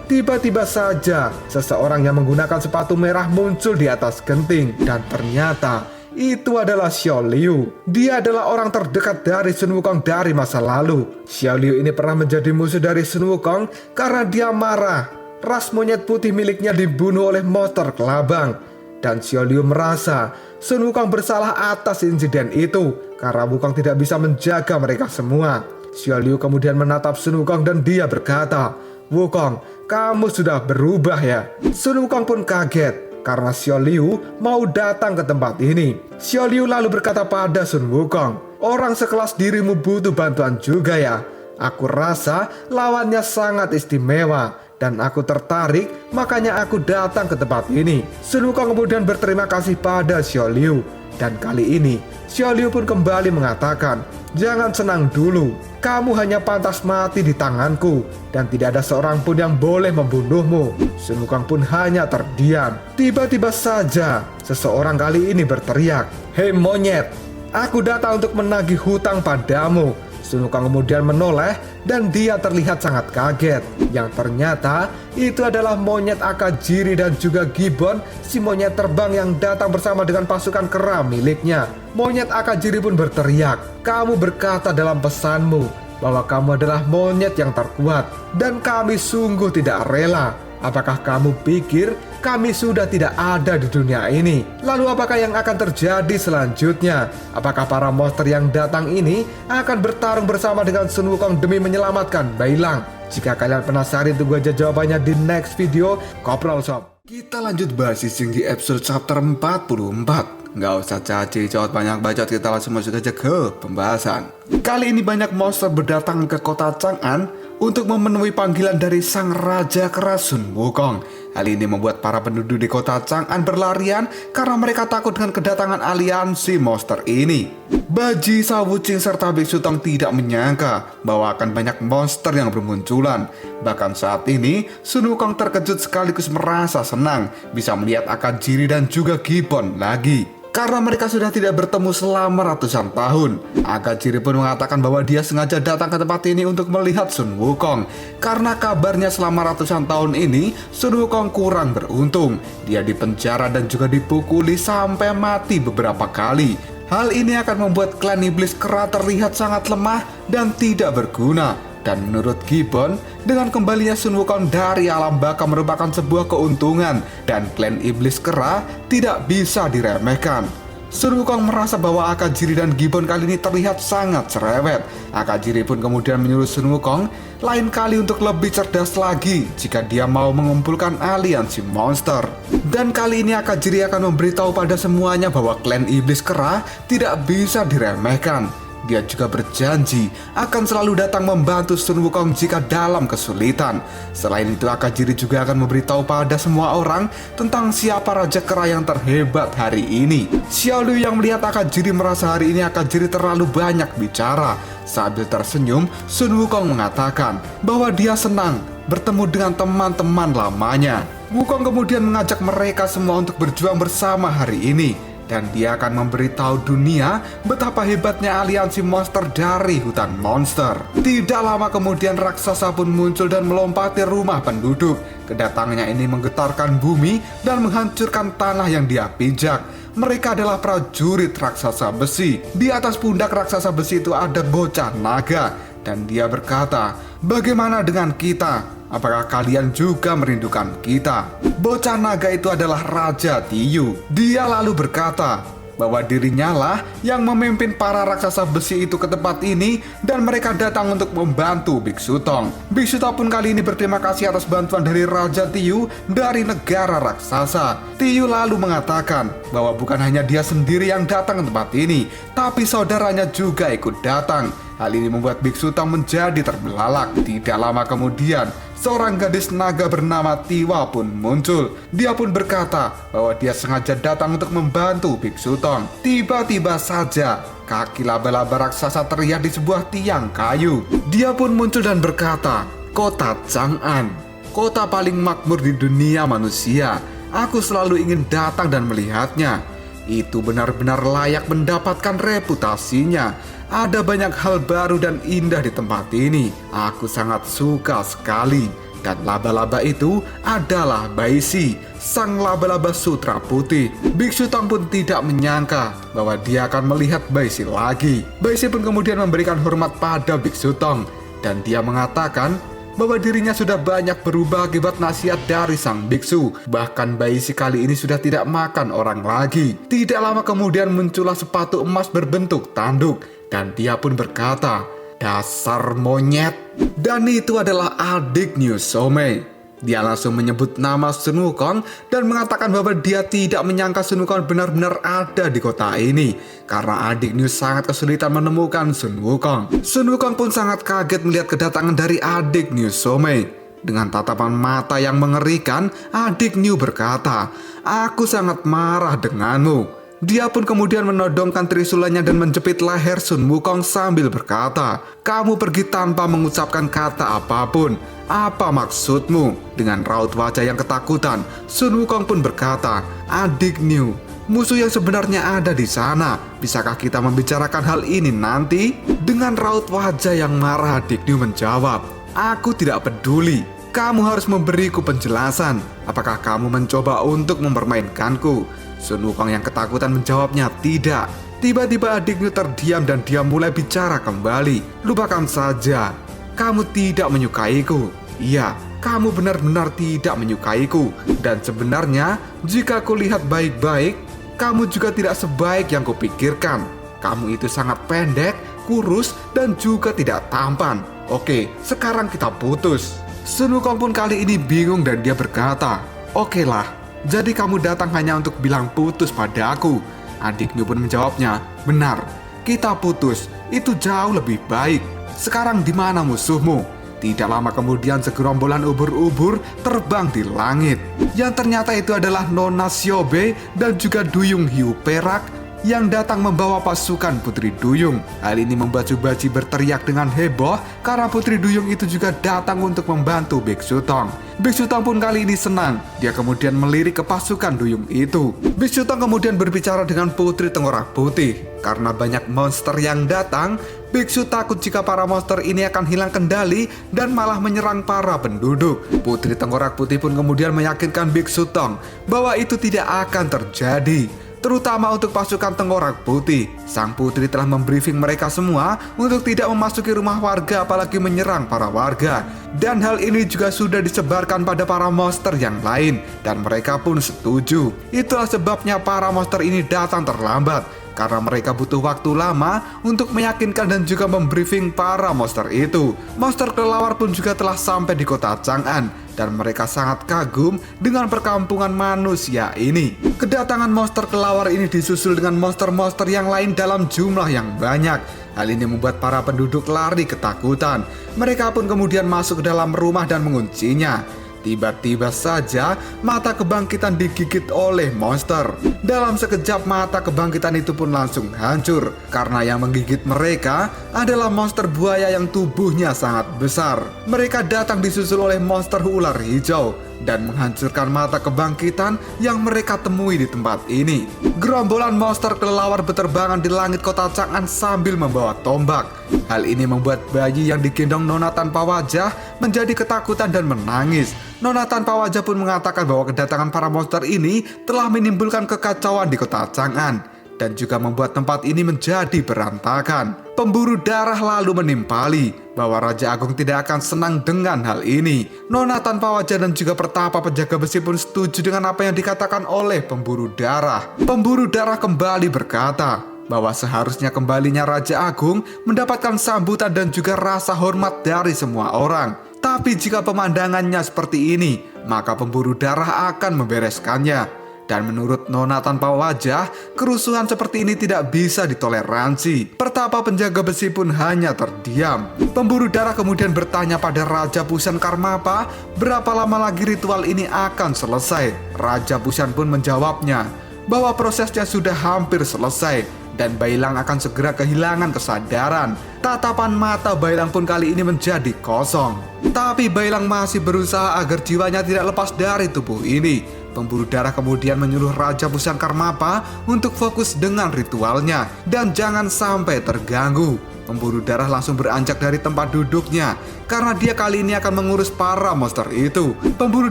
Tiba-tiba saja seseorang yang menggunakan sepatu merah muncul di atas genting dan ternyata itu adalah Xiao Liu. Dia adalah orang terdekat dari Sun Wukong dari masa lalu. Xiao Liu ini pernah menjadi musuh dari Sun Wukong karena dia marah ras monyet putih miliknya dibunuh oleh monster kelabang. Dan Xiao Liu merasa Sun Wukong bersalah atas insiden itu karena Wukong tidak bisa menjaga mereka semua. Xiao Liu kemudian menatap Sun Wukong dan dia berkata, Wukong, kamu sudah berubah ya. Sun Wukong pun kaget karena Xiao Liu mau datang ke tempat ini. Xiao Liu lalu berkata pada Sun Wukong, orang sekelas dirimu butuh bantuan juga ya. Aku rasa lawannya sangat istimewa dan aku tertarik, makanya aku datang ke tempat ini. Sun Wukong kemudian berterima kasih pada Xiao Liu. Dan kali ini Xiao Liu pun kembali mengatakan, jangan senang dulu, kamu hanya pantas mati di tanganku dan tidak ada seorang pun yang boleh membunuhmu. Sun Wukong pun hanya terdiam. Tiba-tiba saja seseorang kali ini berteriak, hei monyet, aku datang untuk menagih hutang padamu. Sun Wukong kemudian menoleh dan dia terlihat sangat kaget. Yang ternyata itu adalah monyet Akajiri dan juga Gibbon, si monyet terbang yang datang bersama dengan pasukan kera miliknya. Monyet Akajiri pun berteriak, kamu berkata dalam pesanmu bahwa kamu adalah monyet yang terkuat dan kami sungguh tidak rela. Apakah kamu pikir kami sudah tidak ada di dunia ini? Lalu apakah yang akan terjadi selanjutnya? Apakah para monster yang datang ini akan bertarung bersama dengan Sun Wukong demi menyelamatkan Bailang? Jika kalian penasaran, tunggu aja jawabannya di next video Kopral Shop. Kita lanjut bahas di episode chapter 44. Nggak usah caci cowok banyak bacot, kita langsung masuk aja ke pembahasan. Kali ini banyak monster berdatangan ke kota Chang'an untuk memenuhi panggilan dari sang raja keras Sun Wukong. Hal ini membuat para penduduk di kota Chang'an berlarian karena mereka takut dengan kedatangan aliansi monster ini. Baji, Shao Wuching serta Biksu Tong tidak menyangka bahwa akan banyak monster yang bermunculan. Bahkan saat ini Sun Wukong terkejut sekaligus merasa senang bisa melihat Akajiri dan juga Gibbon lagi. Karena mereka sudah tidak bertemu selama ratusan tahun, Akajiri pun mengatakan bahwa dia sengaja datang ke tempat ini untuk melihat Sun Wukong. Karena kabarnya selama ratusan tahun ini, Sun Wukong kurang beruntung. Dia dipenjara dan juga dipukuli sampai mati beberapa kali. Hal ini akan membuat klan iblis kera terlihat sangat lemah dan tidak berguna. Dan menurut Gibbon, dengan kembalinya Sun Wukong dari alam baka merupakan sebuah keuntungan dan klan iblis kera tidak bisa diremehkan. Sun Wukong merasa bahwa Akajiri dan Gibbon kali ini terlihat sangat cerewet. Akajiri pun kemudian menyuruh Sun Wukong lain kali untuk lebih cerdas lagi jika dia mau mengumpulkan aliansi monster. Dan kali ini Akajiri akan memberitahu pada semuanya bahwa klan iblis kera tidak bisa diremehkan. Dia juga berjanji akan selalu datang membantu Sun Wukong jika dalam kesulitan. Selain itu, Akajiri juga akan memberitahu pada semua orang tentang siapa raja kera yang terhebat hari ini. Xiao Liu yang melihat Akajiri merasa hari ini Akajiri terlalu banyak bicara. Sambil tersenyum, Sun Wukong mengatakan bahwa dia senang bertemu dengan teman-teman lamanya. Wukong kemudian mengajak mereka semua untuk berjuang bersama hari ini. Dan dia akan memberitahu dunia betapa hebatnya aliansi monster dari hutan monster. Tidak lama kemudian raksasa pun muncul dan melompati rumah penduduk. Kedatangannya ini menggetarkan bumi dan menghancurkan tanah yang dia pijak. Mereka adalah prajurit raksasa besi. Di atas pundak raksasa besi itu ada bocah naga. Dan dia berkata, "Bagaimana dengan kita? Apakah kalian juga merindukan kita?" Bocah naga itu adalah Raja Tiyu. Dia lalu berkata bahwa dirinya lah yang memimpin para raksasa besi itu ke tempat ini dan mereka datang untuk membantu Biksu Tong. Biksu Tong pun kali ini berterima kasih atas bantuan dari Raja Tiyu dari negara raksasa. Tiyu lalu mengatakan bahwa bukan hanya dia sendiri yang datang ke tempat ini, tapi saudaranya juga ikut datang. Hal ini membuat Biksu Tong menjadi terbelalak. Tidak lama kemudian, seorang gadis naga bernama Tiwa pun muncul. Dia pun berkata bahwa dia sengaja datang untuk membantu Biksu Tong. Tiba-tiba saja, kaki laba-laba raksasa terlihat di sebuah tiang kayu. Dia pun muncul dan berkata, "Kota Chang'an, kota paling makmur di dunia manusia. Aku selalu ingin datang dan melihatnya. Itu benar-benar layak mendapatkan reputasinya. Ada banyak hal baru dan indah di tempat ini. Aku sangat suka sekali." Dan laba-laba itu adalah Baisi, sang laba-laba sutra putih. Biksu Tong pun tidak menyangka bahwa dia akan melihat Baisi lagi. Baisi pun kemudian memberikan hormat pada Biksu Tong. Dan dia mengatakan bahwa dirinya sudah banyak berubah akibat nasihat dari sang biksu. Bahkan Baisi kali ini sudah tidak makan orang lagi. Tidak lama kemudian muncullah sepatu emas berbentuk tanduk. Dan dia pun berkata, "Dasar monyet." Dan itu adalah adik New Some. Dia langsung menyebut nama Sun Wukong dan mengatakan bahwa dia tidak menyangka Sun Wukong benar-benar ada di kota ini. Karena adik New sangat kesulitan menemukan Sun Wukong. Sun Wukong pun sangat kaget melihat kedatangan dari adik New Some. Dengan tatapan mata yang mengerikan, adik New berkata, "Aku sangat marah denganmu." Dia pun kemudian menodongkan trisulanya dan menjepit leher Sun Wukong sambil berkata, "Kamu pergi tanpa mengucapkan kata apapun. Apa maksudmu?" Dengan raut wajah yang ketakutan, Sun Wukong pun berkata, "Adik New, musuh yang sebenarnya ada di sana. Bisakah kita membicarakan hal ini nanti?" Dengan raut wajah yang marah, adik New menjawab, "Aku tidak peduli. Kamu harus memberiku penjelasan. Apakah kamu mencoba untuk mempermainkanku?" Sun Wukong yang ketakutan menjawabnya, "Tidak." Tiba-tiba adiknya terdiam dan dia mulai bicara kembali. "Lupakan saja. Kamu tidak menyukaiku. Iya, kamu benar-benar tidak menyukaiku. Dan sebenarnya, jika aku lihat baik-baik, kamu juga tidak sebaik yang kupikirkan. Kamu itu sangat pendek, kurus, dan juga tidak tampan. Oke, sekarang kita putus." Sun Wukong pun kali ini bingung dan dia berkata, "Oke lah, jadi kamu datang hanya untuk bilang putus pada aku." Adiknya pun menjawabnya, "Benar, kita putus. Itu jauh lebih baik. Sekarang di mana musuhmu?" Tidak lama kemudian segerombolan ubur-ubur terbang di langit. Yang ternyata itu adalah Nona Xiaobe dan juga Duyung Hiu Perak yang datang membawa pasukan Putri Duyung. Hal ini membuat Subagi berteriak dengan heboh karena Putri Duyung itu juga datang untuk membantu Biksu Tong. Biksu Tong pun kali ini senang. Dia kemudian melirik ke pasukan Duyung itu. Biksu Tong kemudian berbicara dengan Putri Tengkorak Putih. Karena banyak monster yang datang, Biksu takut jika para monster ini akan hilang kendali dan malah menyerang para penduduk. Putri Tengkorak Putih pun kemudian meyakinkan Biksu Tong bahwa itu tidak akan terjadi, terutama untuk pasukan Tengkorak Putih. Sang putri telah membriefing mereka semua untuk tidak memasuki rumah warga apalagi menyerang para warga. Dan hal ini juga sudah disebarkan pada para monster yang lain dan mereka pun setuju. Itulah sebabnya para monster ini datang terlambat, karena mereka butuh waktu lama untuk meyakinkan dan juga membriefing para monster itu. Monster kelelawar pun juga telah sampai di kota Chang'an dan mereka sangat kagum dengan perkampungan manusia ini. Kedatangan monster kelelawar ini disusul dengan monster-monster yang lain dalam jumlah yang banyak. Hal ini membuat para penduduk lari ketakutan. Mereka pun kemudian masuk ke dalam rumah dan menguncinya. Tiba-tiba saja mata kebangkitan digigit oleh monster. Dalam sekejap mata kebangkitan itu pun langsung hancur, karena yang menggigit mereka adalah monster buaya yang tubuhnya sangat besar. Mereka datang disusul oleh monster ular hijau dan menghancurkan mata kebangkitan yang mereka temui di tempat ini. Gerombolan monster kelelawar berterbangan di langit kota Chang'an sambil membawa tombak. Hal ini membuat bayi yang digendong Nona tanpa wajah menjadi ketakutan dan menangis. Nona tanpa wajah pun mengatakan bahwa kedatangan para monster ini telah menimbulkan kekacauan di kota Chang'an dan juga membuat tempat ini menjadi berantakan. Pemburu darah lalu menimpali bahwa Raja Agung tidak akan senang dengan hal ini. Nona tanpa wajah dan juga Pertapa penjaga besi pun setuju dengan apa yang dikatakan oleh pemburu darah. Pemburu darah kembali berkata bahwa seharusnya kembalinya Raja Agung mendapatkan sambutan dan juga rasa hormat dari semua orang. Tapi jika pemandangannya seperti ini, maka pemburu darah akan membereskannya. Dan menurut Nona tanpa wajah, kerusuhan seperti ini tidak bisa ditoleransi. Pertapa penjaga besi pun hanya terdiam. Pemburu darah kemudian bertanya pada Raja Busan Karmapa, berapa lama lagi ritual ini akan selesai? Raja Busan pun menjawabnya bahwa prosesnya sudah hampir selesai dan Bailang akan segera kehilangan kesadaran. Tatapan mata Bailang pun kali ini menjadi kosong. Tapi Bailang masih berusaha agar jiwanya tidak lepas dari tubuh ini. Pemburu darah kemudian menyuruh Raja Busan Karmapa untuk fokus dengan ritualnya dan jangan sampai terganggu. Pemburu darah langsung beranjak dari tempat duduknya karena dia kali ini akan mengurus para monster itu. Pemburu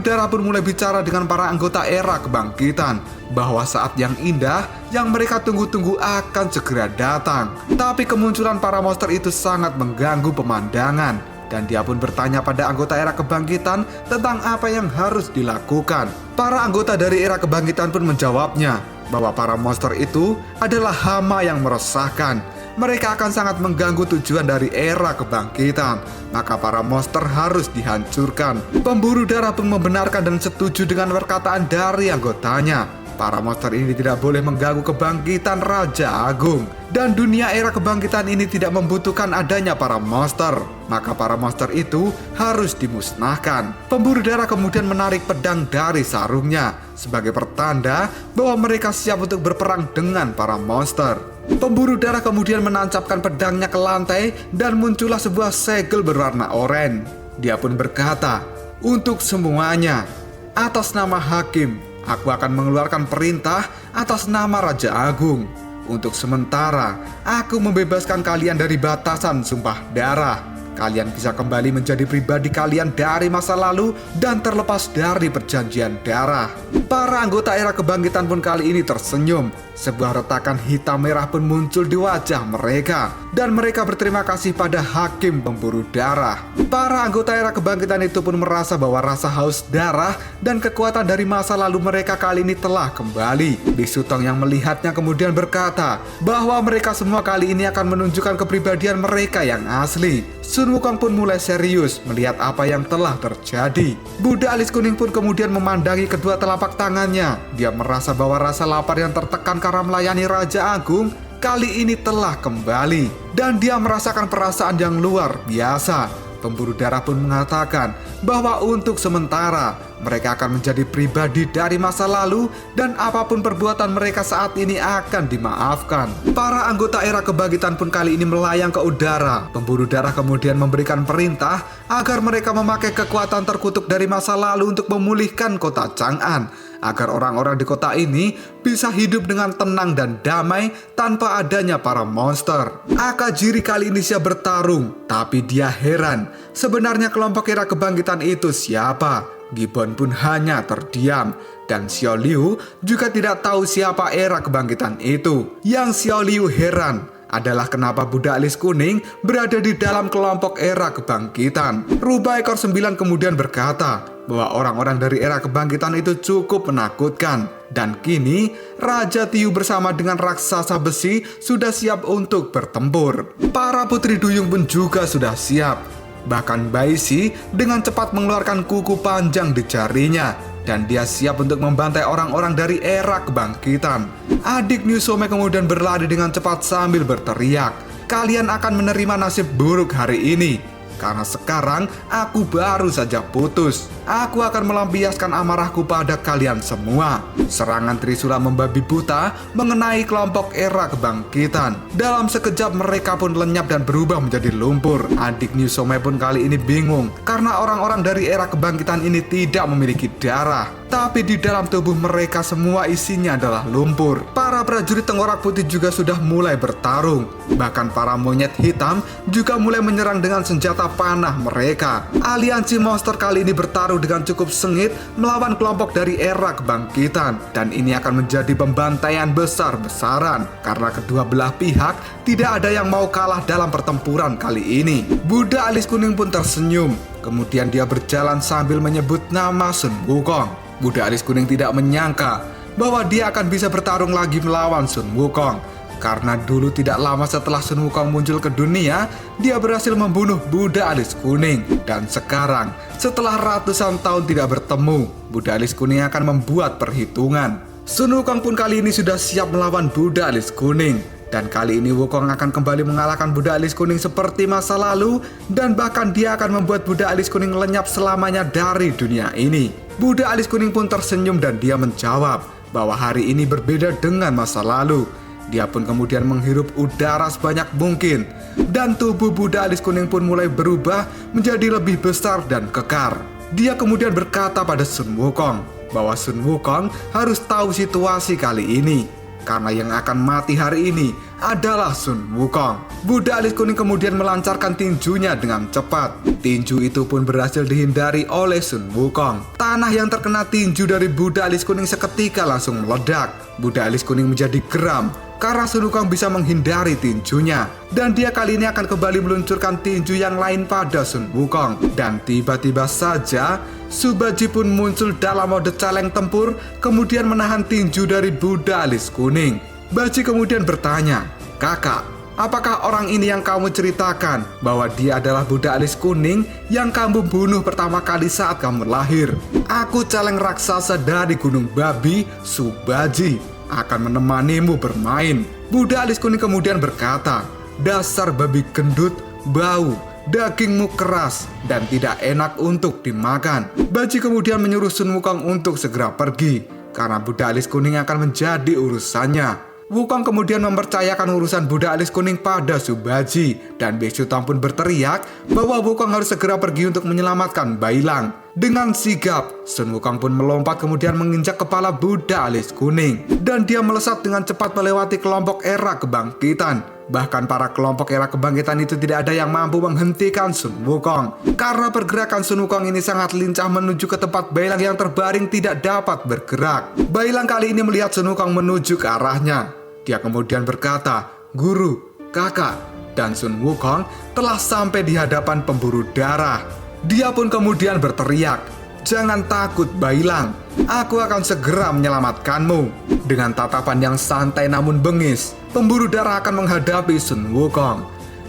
darah pun mulai bicara dengan para anggota era kebangkitan bahwa saat yang indah yang mereka tunggu-tunggu akan segera datang. Tapi kemunculan para monster itu sangat mengganggu pemandangan dan dia pun bertanya pada anggota era kebangkitan tentang apa yang harus dilakukan. Para anggota dari era kebangkitan pun menjawabnya bahwa para monster itu adalah hama yang meresahkan. Mereka akan sangat mengganggu tujuan dari era kebangkitan, maka para monster harus dihancurkan. Pemburu darah pun membenarkan dan setuju dengan perkataan dari anggotanya. Para monster ini tidak boleh mengganggu kebangkitan Raja Agung. Dan dunia era kebangkitan ini tidak membutuhkan adanya para monster. Maka para monster itu harus dimusnahkan. Pemburu darah kemudian menarik pedang dari sarungnya sebagai pertanda bahwa mereka siap untuk berperang dengan para monster. Pemburu darah kemudian menancapkan pedangnya ke lantai dan muncullah sebuah segel berwarna oranye. Dia pun berkata, "Untuk semuanya, atas nama Hakim, aku akan mengeluarkan perintah atas nama Raja Agung. Untuk sementara, aku membebaskan kalian dari batasan sumpah darah. Kalian bisa kembali menjadi pribadi kalian dari masa lalu dan terlepas dari perjanjian darah." Para anggota era kebangkitan pun kali ini tersenyum. Sebuah retakan hitam merah pun muncul di wajah mereka. Dan mereka berterima kasih pada Hakim pemburu darah. Para anggota era kebangkitan itu pun merasa bahwa rasa haus darah dan kekuatan dari masa lalu mereka kali ini telah kembali. Biksu Tong yang melihatnya kemudian berkata bahwa mereka semua kali ini akan menunjukkan kepribadian mereka yang asli. Sun Wukong pun mulai serius melihat apa yang telah terjadi. Buddha alis kuning pun kemudian memandangi kedua telapak tangannya. Dia merasa bahwa rasa lapar yang tertekan karena melayani Raja Agung kali ini telah kembali. Dan dia merasakan perasaan yang luar biasa. Pemburu darah pun mengatakan bahwa untuk sementara mereka akan menjadi pribadi dari masa lalu dan apapun perbuatan mereka saat ini akan dimaafkan. Para anggota era kebangkitan pun kali ini melayang ke udara. Pemburu darah kemudian memberikan perintah agar mereka memakai kekuatan terkutuk dari masa lalu untuk memulihkan kota Chang'an, agar orang-orang di kota ini bisa hidup dengan tenang dan damai tanpa adanya para monster. Akajiri kali ini siap bertarung, tapi dia heran. Sebenarnya kelompok era kebangkitan itu siapa? Gibbon pun hanya terdiam. Dan Xiao Liu juga tidak tahu siapa era kebangkitan itu. Yang Xiao Liu heran adalah kenapa Buddha Alis Kuning berada di dalam kelompok era kebangkitan. Rubah ekor 9 kemudian berkata bahwa orang-orang dari era kebangkitan itu cukup menakutkan. Dan kini Raja Tiu bersama dengan raksasa besi sudah siap untuk bertempur. Para putri duyung pun juga sudah siap. Bahkan Baishi dengan cepat mengeluarkan kuku panjang di jarinya, dan dia siap untuk membantai orang-orang dari era kebangkitan. Adik Nusome kemudian berlari dengan cepat sambil berteriak, "Kalian akan menerima nasib buruk hari ini, karena sekarang aku baru saja putus. Aku akan melampiaskan amarahku pada kalian semua." Serangan Trisula membabi buta mengenai kelompok era kebangkitan. Dalam sekejap mereka pun lenyap dan berubah menjadi lumpur. Adik Nusome pun kali ini bingung karena orang-orang dari era kebangkitan ini tidak memiliki darah, tapi di dalam tubuh mereka semua isinya adalah lumpur. Para prajurit tengkorak putih juga sudah mulai bertarung. Bahkan para monyet hitam juga mulai menyerang dengan senjata panah mereka. Aliansi monster kali ini bertaruh dengan cukup sengit melawan kelompok dari era kebangkitan. Dan ini akan menjadi pembantaian besar-besaran karena kedua belah pihak tidak ada yang mau kalah dalam pertempuran kali ini. Buddha Alis Kuning pun tersenyum. Kemudian dia berjalan sambil menyebut nama Sun Wukong. Buddha Alis Kuning tidak menyangka bahwa dia akan bisa bertarung lagi melawan Sun Wukong. Karena dulu tidak lama setelah Sun Wukong muncul ke dunia, dia berhasil membunuh Buddha Alis Kuning. Dan sekarang, setelah ratusan tahun tidak bertemu, Buddha Alis Kuning akan membuat perhitungan. Sun Wukong pun kali ini sudah siap melawan Buddha Alis Kuning. Dan kali ini Wukong akan kembali mengalahkan Buddha Alis Kuning seperti masa lalu. Dan bahkan dia akan membuat Buddha Alis Kuning lenyap selamanya dari dunia ini. Buddha Alis Kuning pun tersenyum dan dia menjawab bahwa hari ini berbeda dengan masa lalu. Dia pun kemudian menghirup udara sebanyak mungkin. Dan tubuh Buddha Alis Kuning pun mulai berubah menjadi lebih besar dan kekar. Dia kemudian berkata pada Sun Wukong bahwa Sun Wukong harus tahu situasi kali ini. Karena yang akan mati hari ini adalah Sun Wukong. Buddha Alis Kuning kemudian melancarkan tinjunya dengan cepat. Tinju itu pun berhasil dihindari oleh Sun Wukong. Tanah yang terkena tinju dari Buddha Alis Kuning seketika langsung meledak. Buddha Alis Kuning menjadi geram karena Sun Wukong bisa menghindari tinjunya. Dan dia kali ini akan kembali meluncurkan tinju yang lain pada Sun Wukong. Dan tiba-tiba saja Subaji pun muncul dalam mode caleng tempur, kemudian menahan tinju dari Buddha Alis Kuning. Baji kemudian bertanya, "Kakak, apakah orang ini yang kamu ceritakan bahwa dia adalah Buddha Alis Kuning yang kamu bunuh pertama kali saat kamu lahir? Aku caleng raksasa dari Gunung Babi, Subaji, akan menemanimu bermain." Buddha Alis Kuning kemudian berkata, "Dasar babi gendut, bau, dagingmu keras dan tidak enak untuk dimakan." Baji kemudian menyuruh Sun Wukong untuk segera pergi karena Buddha Alis Kuning akan menjadi urusannya. Wukong kemudian mempercayakan urusan Buddha Alis Kuning pada Subaji, dan Besutong pun berteriak bahwa Wukong harus segera pergi untuk menyelamatkan Bailang. Dengan sigap, Sun Wukong pun melompat kemudian menginjak kepala Buddha Alis Kuning, dan dia melesat dengan cepat melewati kelompok era kebangkitan. Bahkan para kelompok era kebangkitan itu tidak ada yang mampu menghentikan Sun Wukong. Karena pergerakan Sun Wukong ini sangat lincah menuju ke tempat Bailang yang terbaring tidak dapat bergerak. Bailang kali ini melihat Sun Wukong menuju ke arahnya. Dia kemudian berkata, "Guru, kakak." Dan Sun Wukong telah sampai di hadapan pemburu darah. Dia pun kemudian berteriak, "Jangan takut Bailang, aku akan segera menyelamatkanmu." Dengan tatapan yang santai namun bengis, pemburu darah akan menghadapi Sun Wukong.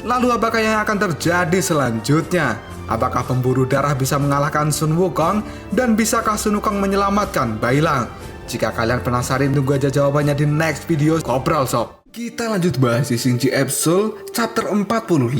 Lalu apakah yang akan terjadi selanjutnya? Apakah pemburu darah bisa mengalahkan Sun Wukong? Dan bisakah Sun Wukong menyelamatkan Bailang? Jika kalian penasaran, tunggu aja jawabannya di next video Kopral Shop. Kita lanjut bahas di Shinji Episode chapter 45.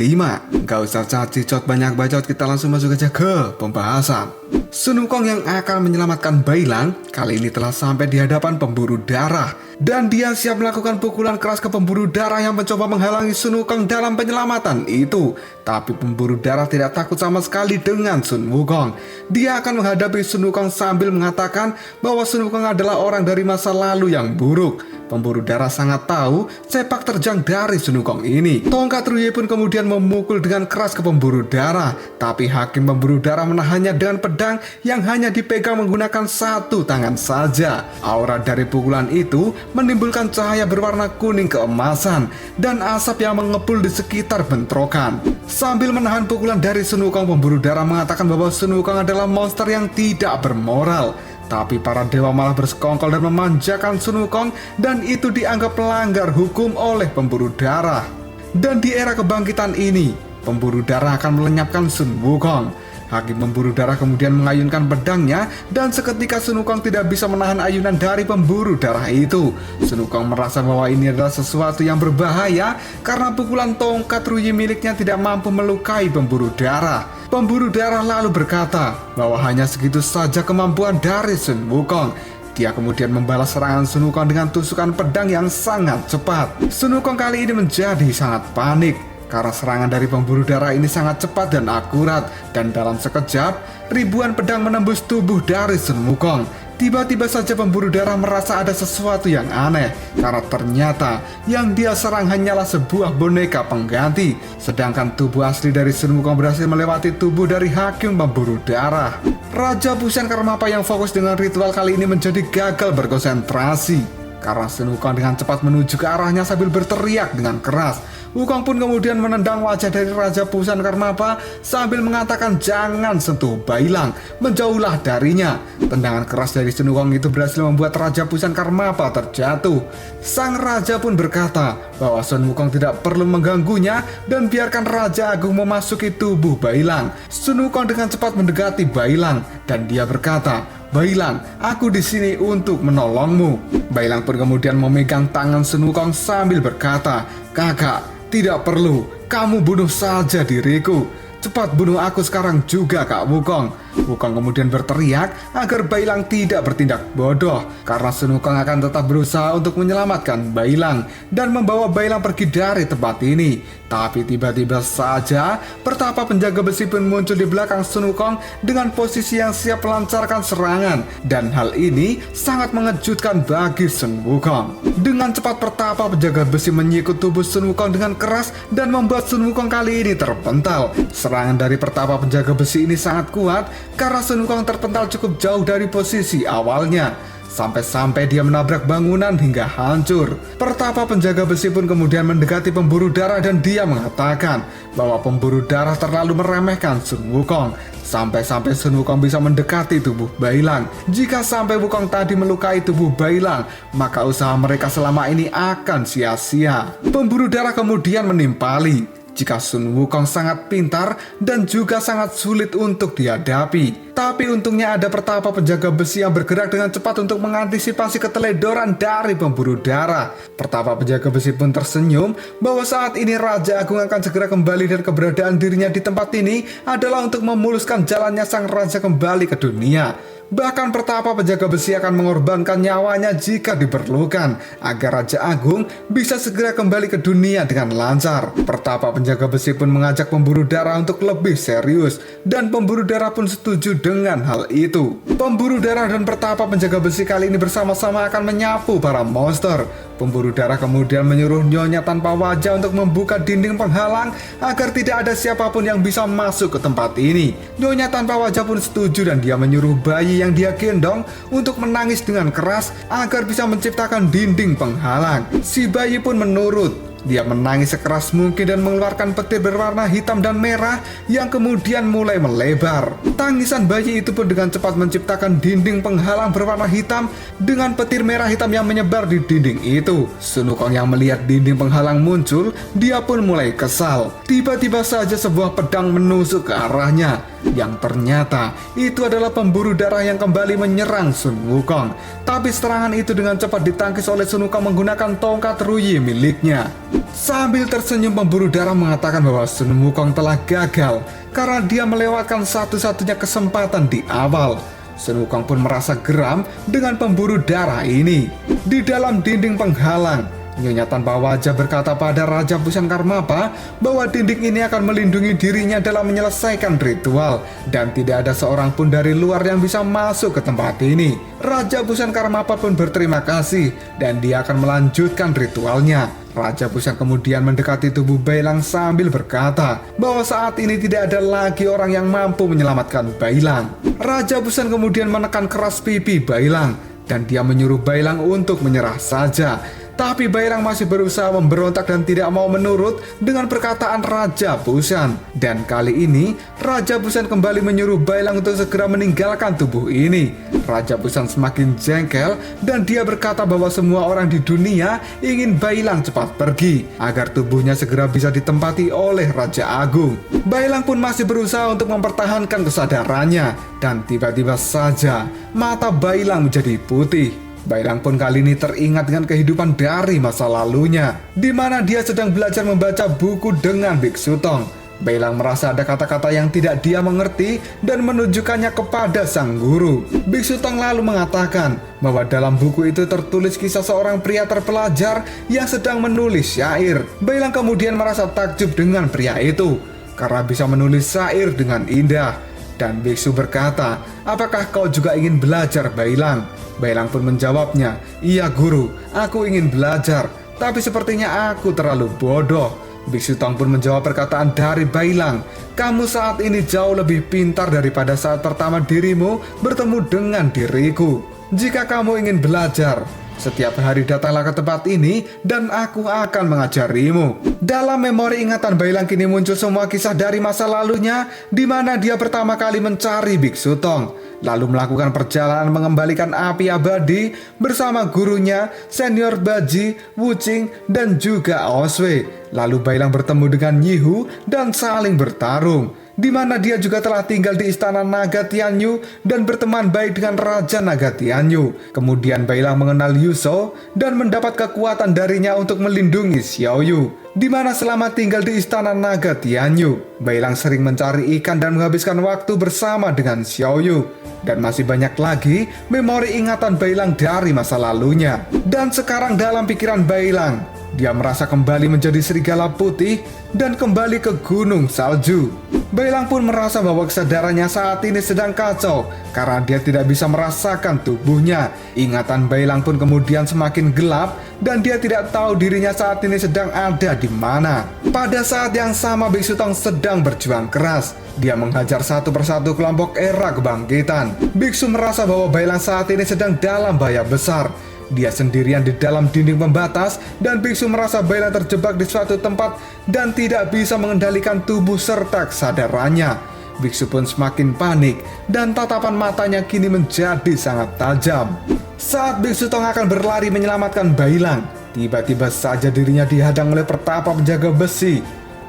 Gak usah cacicot banyak bacot, kita langsung masuk aja ke pembahasan. Sun Wukong yang akan menyelamatkan Bailang kali ini telah sampai di hadapan pemburu darah, dan dia siap melakukan pukulan keras ke pemburu darah yang mencoba menghalangi Sun Wukong dalam penyelamatan itu. Tapi pemburu darah tidak takut sama sekali dengan Sun Wukong. Dia akan menghadapi Sun Wukong sambil mengatakan bahwa Sun Wukong adalah orang dari masa lalu yang buruk. Pemburu darah sangat tahu sepak terjang dari Sun Wukong ini. Tongkat Ruye pun kemudian memukul dengan keras ke pemburu darah, tapi hakim pemburu darah menahannya dengan pedang yang hanya dipegang menggunakan satu tangan saja. Aura dari pukulan itu menimbulkan cahaya berwarna kuning keemasan dan asap yang mengepul di sekitar bentrokan. Sambil menahan pukulan dari Sun Wukong, pemburu darah mengatakan bahwa Sun Wukong adalah monster yang tidak bermoral. Tapi para dewa malah bersekongkol dan memanjakan Sun Wukong, dan itu dianggap melanggar hukum oleh pemburu darah. Dan di era kebangkitan ini, pemburu darah akan melenyapkan Sun Wukong. Hakim pemburu darah kemudian mengayunkan pedangnya, dan seketika Sun Wukong tidak bisa menahan ayunan dari pemburu darah itu. Sun Wukong merasa bahwa ini adalah sesuatu yang berbahaya karena pukulan tongkat Ruye miliknya tidak mampu melukai pemburu darah. Pemburu darah lalu berkata bahwa hanya segitu saja kemampuan dari Sun Wukong. Dia kemudian membalas serangan Sun Wukong dengan tusukan pedang yang sangat cepat. Sun Wukong kali ini menjadi sangat panik karena serangan dari pemburu darah ini sangat cepat dan akurat, dan dalam sekejap ribuan pedang menembus tubuh dari Sun Wukong. Tiba-tiba saja pemburu darah merasa ada sesuatu yang aneh, karena ternyata yang dia serang hanyalah sebuah boneka pengganti, sedangkan tubuh asli dari Sun Wukong berhasil melewati tubuh dari hakim pemburu darah. Raja Fusion Karmapa yang fokus dengan ritual kali ini menjadi gagal berkonsentrasi, karena Sun Wukong dengan cepat menuju ke arahnya sambil berteriak dengan keras. Wukong pun kemudian menendang wajah dari Raja Fusion Karmapa sambil mengatakan jangan sentuh Bailang, menjauhlah darinya. Tendangan keras dari Sun Wukong itu berhasil membuat Raja Fusion Karmapa terjatuh. Sang raja pun berkata bahwa Sun Wukong tidak perlu mengganggunya dan biarkan Raja Agung memasuki tubuh Bailang. Sun Wukong dengan cepat mendekati Bailang dan dia berkata, "Bailang, aku di sini untuk menolongmu." Bailang pun kemudian memegang tangan Sun Wukong sambil berkata, "Kakak, tidak perlu, kamu bunuh saja diriku. Cepat bunuh aku sekarang juga, Kak Wukong." Wukong kemudian berteriak agar Bailang tidak bertindak bodoh, karena Sun Wukong akan tetap berusaha untuk menyelamatkan Bailang dan membawa Bailang pergi dari tempat ini. Tapi tiba-tiba saja pertapa penjaga besi pun muncul di belakang Sun Wukong dengan posisi yang siap melancarkan serangan, dan hal ini sangat mengejutkan bagi Sun Wukong. Dengan cepat pertapa penjaga besi menyikut tubuh Sun Wukong dengan keras dan membuat Sun Wukong kali ini terpental. Serangan dari pertapa penjaga besi ini sangat kuat karena Sun Wukong terpental cukup jauh dari posisi awalnya, sampai-sampai dia menabrak bangunan hingga hancur. Pertapa penjaga besi pun kemudian mendekati pemburu darah dan dia mengatakan bahwa pemburu darah terlalu meremehkan Sun Wukong, sampai-sampai Sun Wukong bisa mendekati tubuh Bailang. Jika sampai Wukong tadi melukai tubuh Bailang, maka usaha mereka selama ini akan sia-sia. Pemburu darah kemudian menimpali. Jika Sun Wukong sangat pintar dan juga sangat sulit untuk dihadapi. Tapi untungnya ada pertapa penjaga besi yang bergerak dengan cepat untuk mengantisipasi keteledoran dari pemburu darah. Pertapa penjaga besi pun tersenyum bahwa saat ini Raja Agung akan segera kembali dan keberadaan dirinya di tempat ini adalah untuk memuluskan jalannya sang raja kembali ke dunia. Bahkan pertapa penjaga besi akan mengorbankan nyawanya jika diperlukan agar Raja Agung bisa segera kembali ke dunia dengan lancar. Pertapa penjaga besi pun mengajak pemburu darah untuk lebih serius, dan pemburu darah pun setuju dengan hal itu. Pemburu darah dan pertapa penjaga besi kali ini bersama-sama akan menyapu para monster. Pemburu darah kemudian menyuruh Nyonya tanpa wajah untuk membuka dinding penghalang agar tidak ada siapapun yang bisa masuk ke tempat ini. Nyonya tanpa wajah pun setuju dan dia menyuruh bayi yang dia gendong untuk menangis dengan keras agar bisa menciptakan dinding penghalang. Si bayi pun menurut. Dia menangis sekeras mungkin dan mengeluarkan petir berwarna hitam dan merah yang kemudian mulai melebar. Tangisan bayi itu pun dengan cepat menciptakan dinding penghalang berwarna hitam dengan petir merah hitam yang menyebar di dinding itu. Sun Wukong yang melihat dinding penghalang muncul, dia pun mulai kesal. Tiba-tiba saja sebuah pedang menusuk ke arahnya. yang ternyata itu adalah pemburu darah yang kembali menyerang Sun Wukong. Tapi serangan itu dengan cepat ditangkis oleh Sun Wukong menggunakan tongkat Ruyi miliknya. Sambil tersenyum, pemburu darah mengatakan bahwa Sun Wukong telah gagal karena dia melewatkan satu-satunya kesempatan di awal. Sun Wukong pun merasa geram dengan pemburu darah ini. Di dalam dinding penghalang, Nyonya Tanpa Wajah berkata pada Raja Busan Karmapa bahwa dinding ini akan melindungi dirinya dalam menyelesaikan ritual dan tidak ada seorang pun dari luar yang bisa masuk ke tempat ini. Raja Busan Karmapa pun berterima kasih dan dia akan melanjutkan ritualnya. Raja Busan kemudian mendekati tubuh Bailang sambil berkata bahwa saat ini tidak ada lagi orang yang mampu menyelamatkan Bailang. Raja Busan kemudian menekan keras pipi Bailang dan dia menyuruh Bailang untuk menyerah saja. Tapi Bailang masih berusaha memberontak dan tidak mau menurut dengan perkataan Raja Busan. Dan kali ini Raja Busan kembali menyuruh Bailang untuk segera meninggalkan tubuh ini. Raja Busan semakin jengkel dan dia berkata bahwa semua orang di dunia ingin Bailang cepat pergi agar tubuhnya segera bisa ditempati oleh Raja Agung. Bailang pun masih berusaha untuk mempertahankan kesadarannya dan tiba-tiba saja mata Bailang menjadi putih. Bailang pun kali ini teringat dengan kehidupan dari masa lalunya, di mana dia sedang belajar membaca buku dengan Biksu Tong. Bailang merasa ada kata-kata yang tidak dia mengerti dan menunjukkannya kepada sang guru. Biksu Tong lalu mengatakan bahwa dalam buku itu tertulis kisah seorang pria terpelajar yang sedang menulis syair. Bailang kemudian merasa takjub dengan pria itu karena bisa menulis syair dengan indah. Dan biksu berkata, "Apakah kau juga ingin belajar, Bailang?" Bailang pun menjawabnya, "Iya guru, aku ingin belajar, tapi sepertinya aku terlalu bodoh." Biksu Tong pun menjawab perkataan dari Bailang, "Kamu saat ini jauh lebih pintar daripada saat pertama dirimu bertemu dengan diriku. Jika kamu ingin belajar, setiap hari datanglah ke tempat ini dan aku akan mengajarimu." Dalam memori ingatan Bailang kini muncul semua kisah dari masa lalunya di mana dia pertama kali mencari Biksu Tong, lalu melakukan perjalanan mengembalikan api abadi bersama gurunya, Senior Baji, Wuching, dan juga Oswei. Lalu Bailang bertemu dengan Yihu dan saling bertarung, di mana dia juga telah tinggal di istana Naga Tianyu dan berteman baik dengan Raja Naga Tianyu. Kemudian Bailang mengenal Yusou dan mendapat kekuatan darinya untuk melindungi Xiaoyu, di mana selama tinggal di istana Naga Tianyu, Bailang sering mencari ikan dan menghabiskan waktu bersama dengan Xiaoyu. Dan masih banyak lagi memori ingatan Bailang dari masa lalunya. Dan sekarang dalam pikiran Bailang, dia merasa kembali menjadi serigala putih dan kembali ke gunung salju. Bailang pun merasa bahwa kesadarannya saat ini sedang kacau karena dia tidak bisa merasakan tubuhnya. Ingatan Bailang pun kemudian semakin gelap dan dia tidak tahu dirinya saat ini sedang ada di mana. Pada saat yang sama Biksu Tong sedang berjuang keras. Dia menghajar satu persatu kelompok era kebangkitan. Biksu merasa bahwa Bailang saat ini sedang dalam bahaya besar. Dia sendirian di dalam dinding pembatas dan Biksu merasa Bailang terjebak di suatu tempat dan tidak bisa mengendalikan tubuh serta kesadarannya. Biksu pun semakin panik dan tatapan matanya kini menjadi sangat tajam. Saat Biksu Tong akan berlari menyelamatkan Bailang, tiba-tiba saja dirinya dihadang oleh pertapa penjaga besi.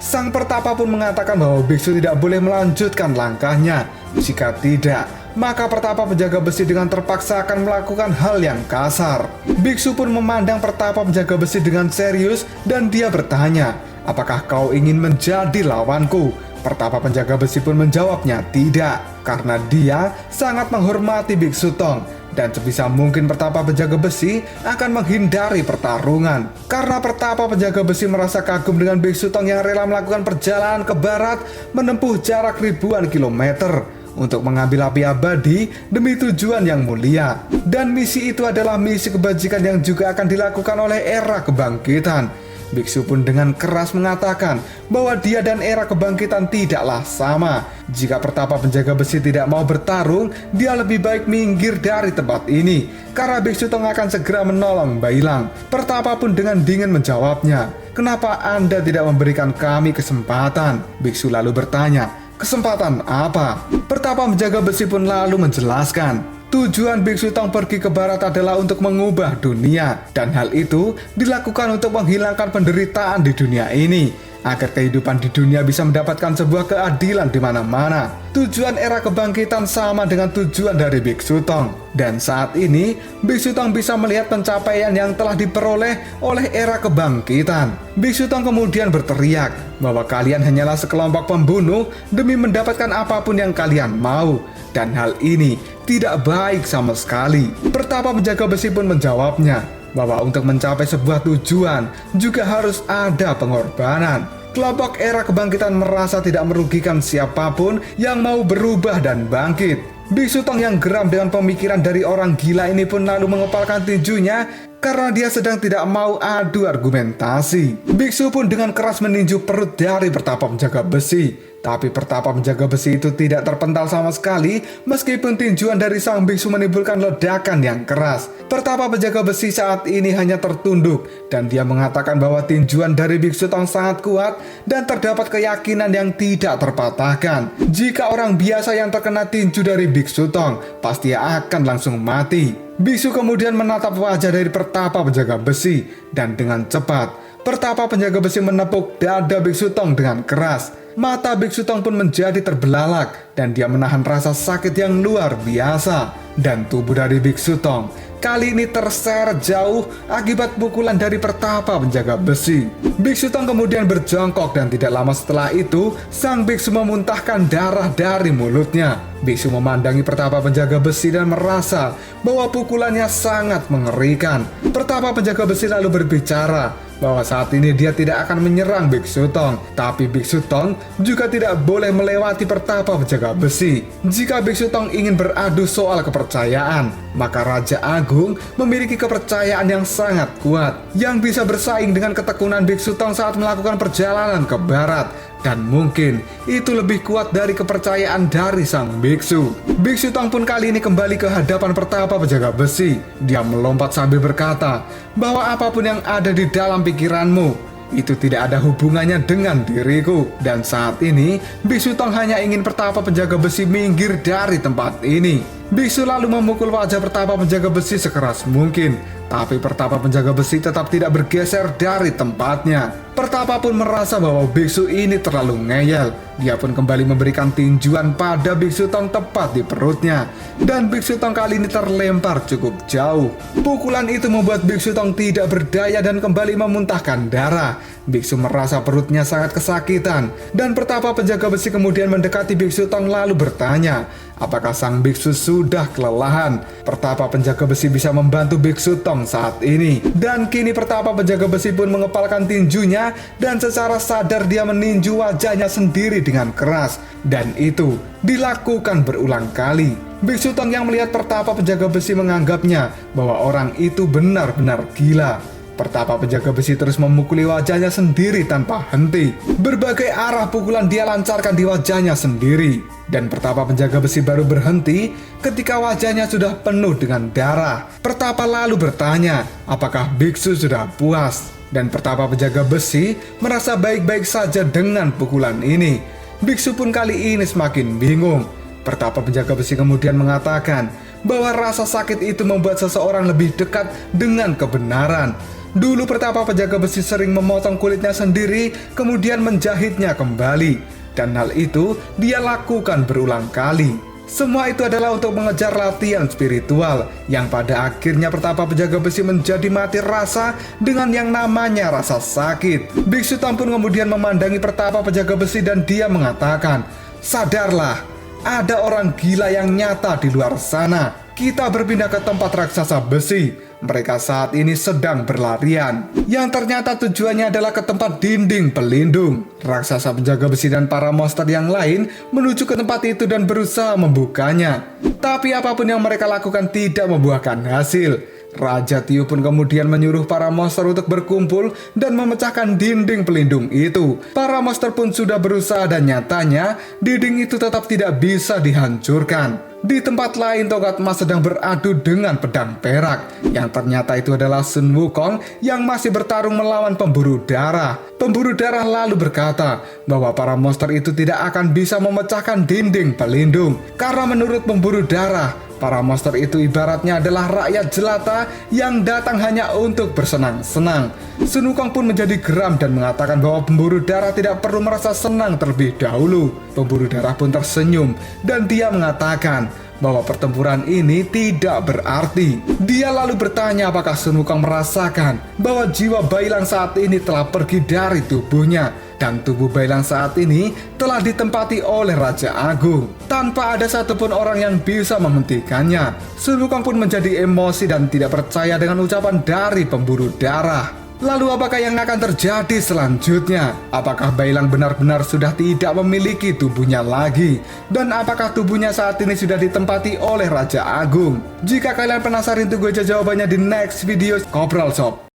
Sang pertapa pun mengatakan bahwa Biksu tidak boleh melanjutkan langkahnya. Jika tidak, maka pertapa penjaga besi dengan terpaksa akan melakukan hal yang kasar. Biksu pun memandang pertapa penjaga besi dengan serius dan dia bertanya, "Apakah kau ingin menjadi lawanku?" Pertapa penjaga besi pun menjawabnya tidak, karena dia sangat menghormati Biksu Tong. Dan sebisa mungkin pertapa penjaga besi akan menghindari pertarungan. Karena pertapa penjaga besi merasa kagum dengan Biksu Tong yang rela melakukan perjalanan ke barat menempuh jarak ribuan kilometer untuk mengambil api abadi demi tujuan yang mulia. Dan misi itu adalah misi kebajikan yang juga akan dilakukan oleh era kebangkitan. Biksu pun dengan keras mengatakan bahwa dia dan era kebangkitan tidaklah sama. Jika pertapa penjaga besi tidak mau bertarung, dia lebih baik minggir dari tempat ini, karena Biksu Tong akan segera menolong Bailang. Pertapa pun dengan dingin menjawabnya, "Kenapa Anda tidak memberikan kami kesempatan?" Biksu lalu bertanya, "Kesempatan apa?" Pertapa penjaga besi pun lalu menjelaskan, tujuan Biksu Tong pergi ke barat adalah untuk mengubah dunia, dan hal itu dilakukan untuk menghilangkan penderitaan di dunia ini. agar kehidupan di dunia bisa mendapatkan sebuah keadilan di mana-mana. Tujuan era kebangkitan sama dengan tujuan dari Biksu Tong. Dan saat ini, Biksu Tong bisa melihat pencapaian yang telah diperoleh oleh era kebangkitan. Biksu Tong kemudian berteriak bahwa kalian hanyalah sekelompok pembunuh demi mendapatkan apapun yang kalian mau. Dan hal ini tidak baik sama sekali. Pertapa penjaga besi pun menjawabnya bahwa untuk mencapai sebuah tujuan juga harus ada pengorbanan. Kelompok era kebangkitan merasa tidak merugikan siapapun yang mau berubah dan bangkit. Biksu Tong yang geram dengan pemikiran dari orang gila ini pun lalu mengepalkan tinjunya karena dia sedang tidak mau adu argumentasi. Biksu pun dengan keras meninju perut dari pertapa penjaga besi. Tapi pertapa penjaga besi itu tidak terpental sama sekali meskipun tinjuan dari sang biksu menimbulkan ledakan yang keras. Pertapa penjaga besi saat ini hanya tertunduk dan dia mengatakan bahwa tinjuan dari Biksu Tong sangat kuat dan terdapat keyakinan yang tidak terpatahkan. Jika orang biasa yang terkena tinju dari Biksu Tong, pasti akan langsung mati. Biksu kemudian menatap wajah dari pertapa penjaga besi dan dengan cepat pertapa penjaga besi menepuk dada Biksu Tong dengan keras. Mata Biksu Tong pun menjadi terbelalak dan dia menahan rasa sakit yang luar biasa. Dan tubuh dari Biksu Tong kali ini terseret jauh akibat pukulan dari pertapa penjaga besi. Biksu Tong kemudian berjongkok dan tidak lama setelah itu sang biksu memuntahkan darah dari mulutnya. Biksu memandangi pertapa penjaga besi dan merasa bahwa pukulannya sangat mengerikan. Pertapa penjaga besi lalu berbicara bahwa saat ini dia tidak akan menyerang Biksu Tong, tapi Biksu Tong juga tidak boleh melewati pertapa penjaga besi. Jika Biksu Tong ingin beradu soal kepercayaan, maka Raja Agung memiliki kepercayaan yang sangat kuat yang bisa bersaing dengan ketekunan Biksu Tong saat melakukan perjalanan ke barat. Dan mungkin itu lebih kuat dari kepercayaan dari sang biksu. Biksu Tong pun kali ini kembali ke hadapan pertapa penjaga besi. Dia melompat sambil berkata bahwa apapun yang ada di dalam pikiranmu itu tidak ada hubungannya dengan diriku. Dan saat ini Biksu Tong hanya ingin pertapa penjaga besi minggir dari tempat ini. Biksu lalu memukul wajah pertapa penjaga besi sekeras mungkin, tapi pertapa penjaga besi tetap tidak bergeser dari tempatnya. Pertapa pun merasa bahwa biksu ini terlalu ngeyel. Dia pun kembali memberikan tinjuan pada Biksu Tong tepat di perutnya. Dan Biksu Tong kali ini terlempar cukup jauh. Pukulan itu membuat Biksu Tong tidak berdaya dan kembali memuntahkan darah. Biksu merasa perutnya sangat kesakitan. Dan pertapa penjaga besi kemudian mendekati Biksu Tong lalu bertanya, apakah sang biksu sudah kelelahan? Pertapa penjaga besi bisa membantu Biksu Tong saat ini. Dan kini pertapa penjaga besi pun mengepalkan tinjunya dan secara sadar dia meninju wajahnya sendiri dengan keras. Dan itu dilakukan berulang kali. Biksu Tong yang melihat pertapa penjaga besi menganggapnya bahwa orang itu benar-benar gila. Pertapa penjaga besi terus memukuli wajahnya sendiri tanpa henti. Berbagai arah pukulan dia lancarkan di wajahnya sendiri. Dan pertapa penjaga besi baru berhenti ketika wajahnya sudah penuh dengan darah. Pertapa lalu bertanya, apakah biksu sudah puas? Dan pertapa penjaga besi merasa baik-baik saja dengan pukulan ini. Biksu pun kali ini semakin bingung. Pertapa penjaga besi kemudian mengatakan bahwa rasa sakit itu membuat seseorang lebih dekat dengan kebenaran. Dulu pertapa penjaga besi sering memotong kulitnya sendiri, kemudian menjahitnya kembali. Dan hal itu dia lakukan berulang kali. Semua itu adalah untuk mengejar latihan spiritual, yang pada akhirnya pertapa penjaga besi menjadi mati rasa dengan yang namanya rasa sakit. Biksu Tong pun kemudian memandangi pertapa penjaga besi dan dia mengatakan, sadarlah, ada orang gila yang nyata di luar sana. Kita berpindah ke tempat raksasa besi. Mereka saat ini sedang berlarian, yang ternyata tujuannya adalah ke tempat dinding pelindung. Raksasa penjaga besi dan para monster yang lain menuju ke tempat itu dan berusaha membukanya. Tapi apapun yang mereka lakukan tidak membuahkan hasil. Raja Tiu pun kemudian menyuruh para monster untuk berkumpul dan memecahkan dinding pelindung itu. Para monster pun sudah berusaha dan nyatanya dinding itu tetap tidak bisa dihancurkan. Di tempat lain tongkat emas sedang beradu dengan pedang perak, yang ternyata itu adalah Sun Wukong yang masih bertarung melawan pemburu darah. Pemburu darah lalu berkata bahwa para monster itu tidak akan bisa memecahkan dinding pelindung, karena menurut pemburu darah, Para monster itu ibaratnya adalah rakyat jelata yang datang hanya untuk bersenang-senang. Sun Wukong pun menjadi geram dan mengatakan bahwa pemburu darah tidak perlu merasa senang terlebih dahulu. Pemburu darah pun tersenyum dan dia mengatakan bahwa pertempuran ini tidak berarti. Dia lalu bertanya apakah Sun Wukong merasakan bahwa jiwa Bailang saat ini telah pergi dari tubuhnya. Dan tubuh Bailang saat ini telah ditempati oleh Raja Agung. Tanpa ada satupun orang yang bisa menghentikannya. Sun Wukong pun menjadi emosi dan tidak percaya dengan ucapan dari pemburu darah. Lalu apakah yang akan terjadi selanjutnya? Apakah Bailang benar-benar sudah tidak memiliki tubuhnya lagi? Dan apakah tubuhnya saat ini sudah ditempati oleh Raja Agung? Jika kalian penasaran, tunggu aja jawabannya di next video Kopral Shop.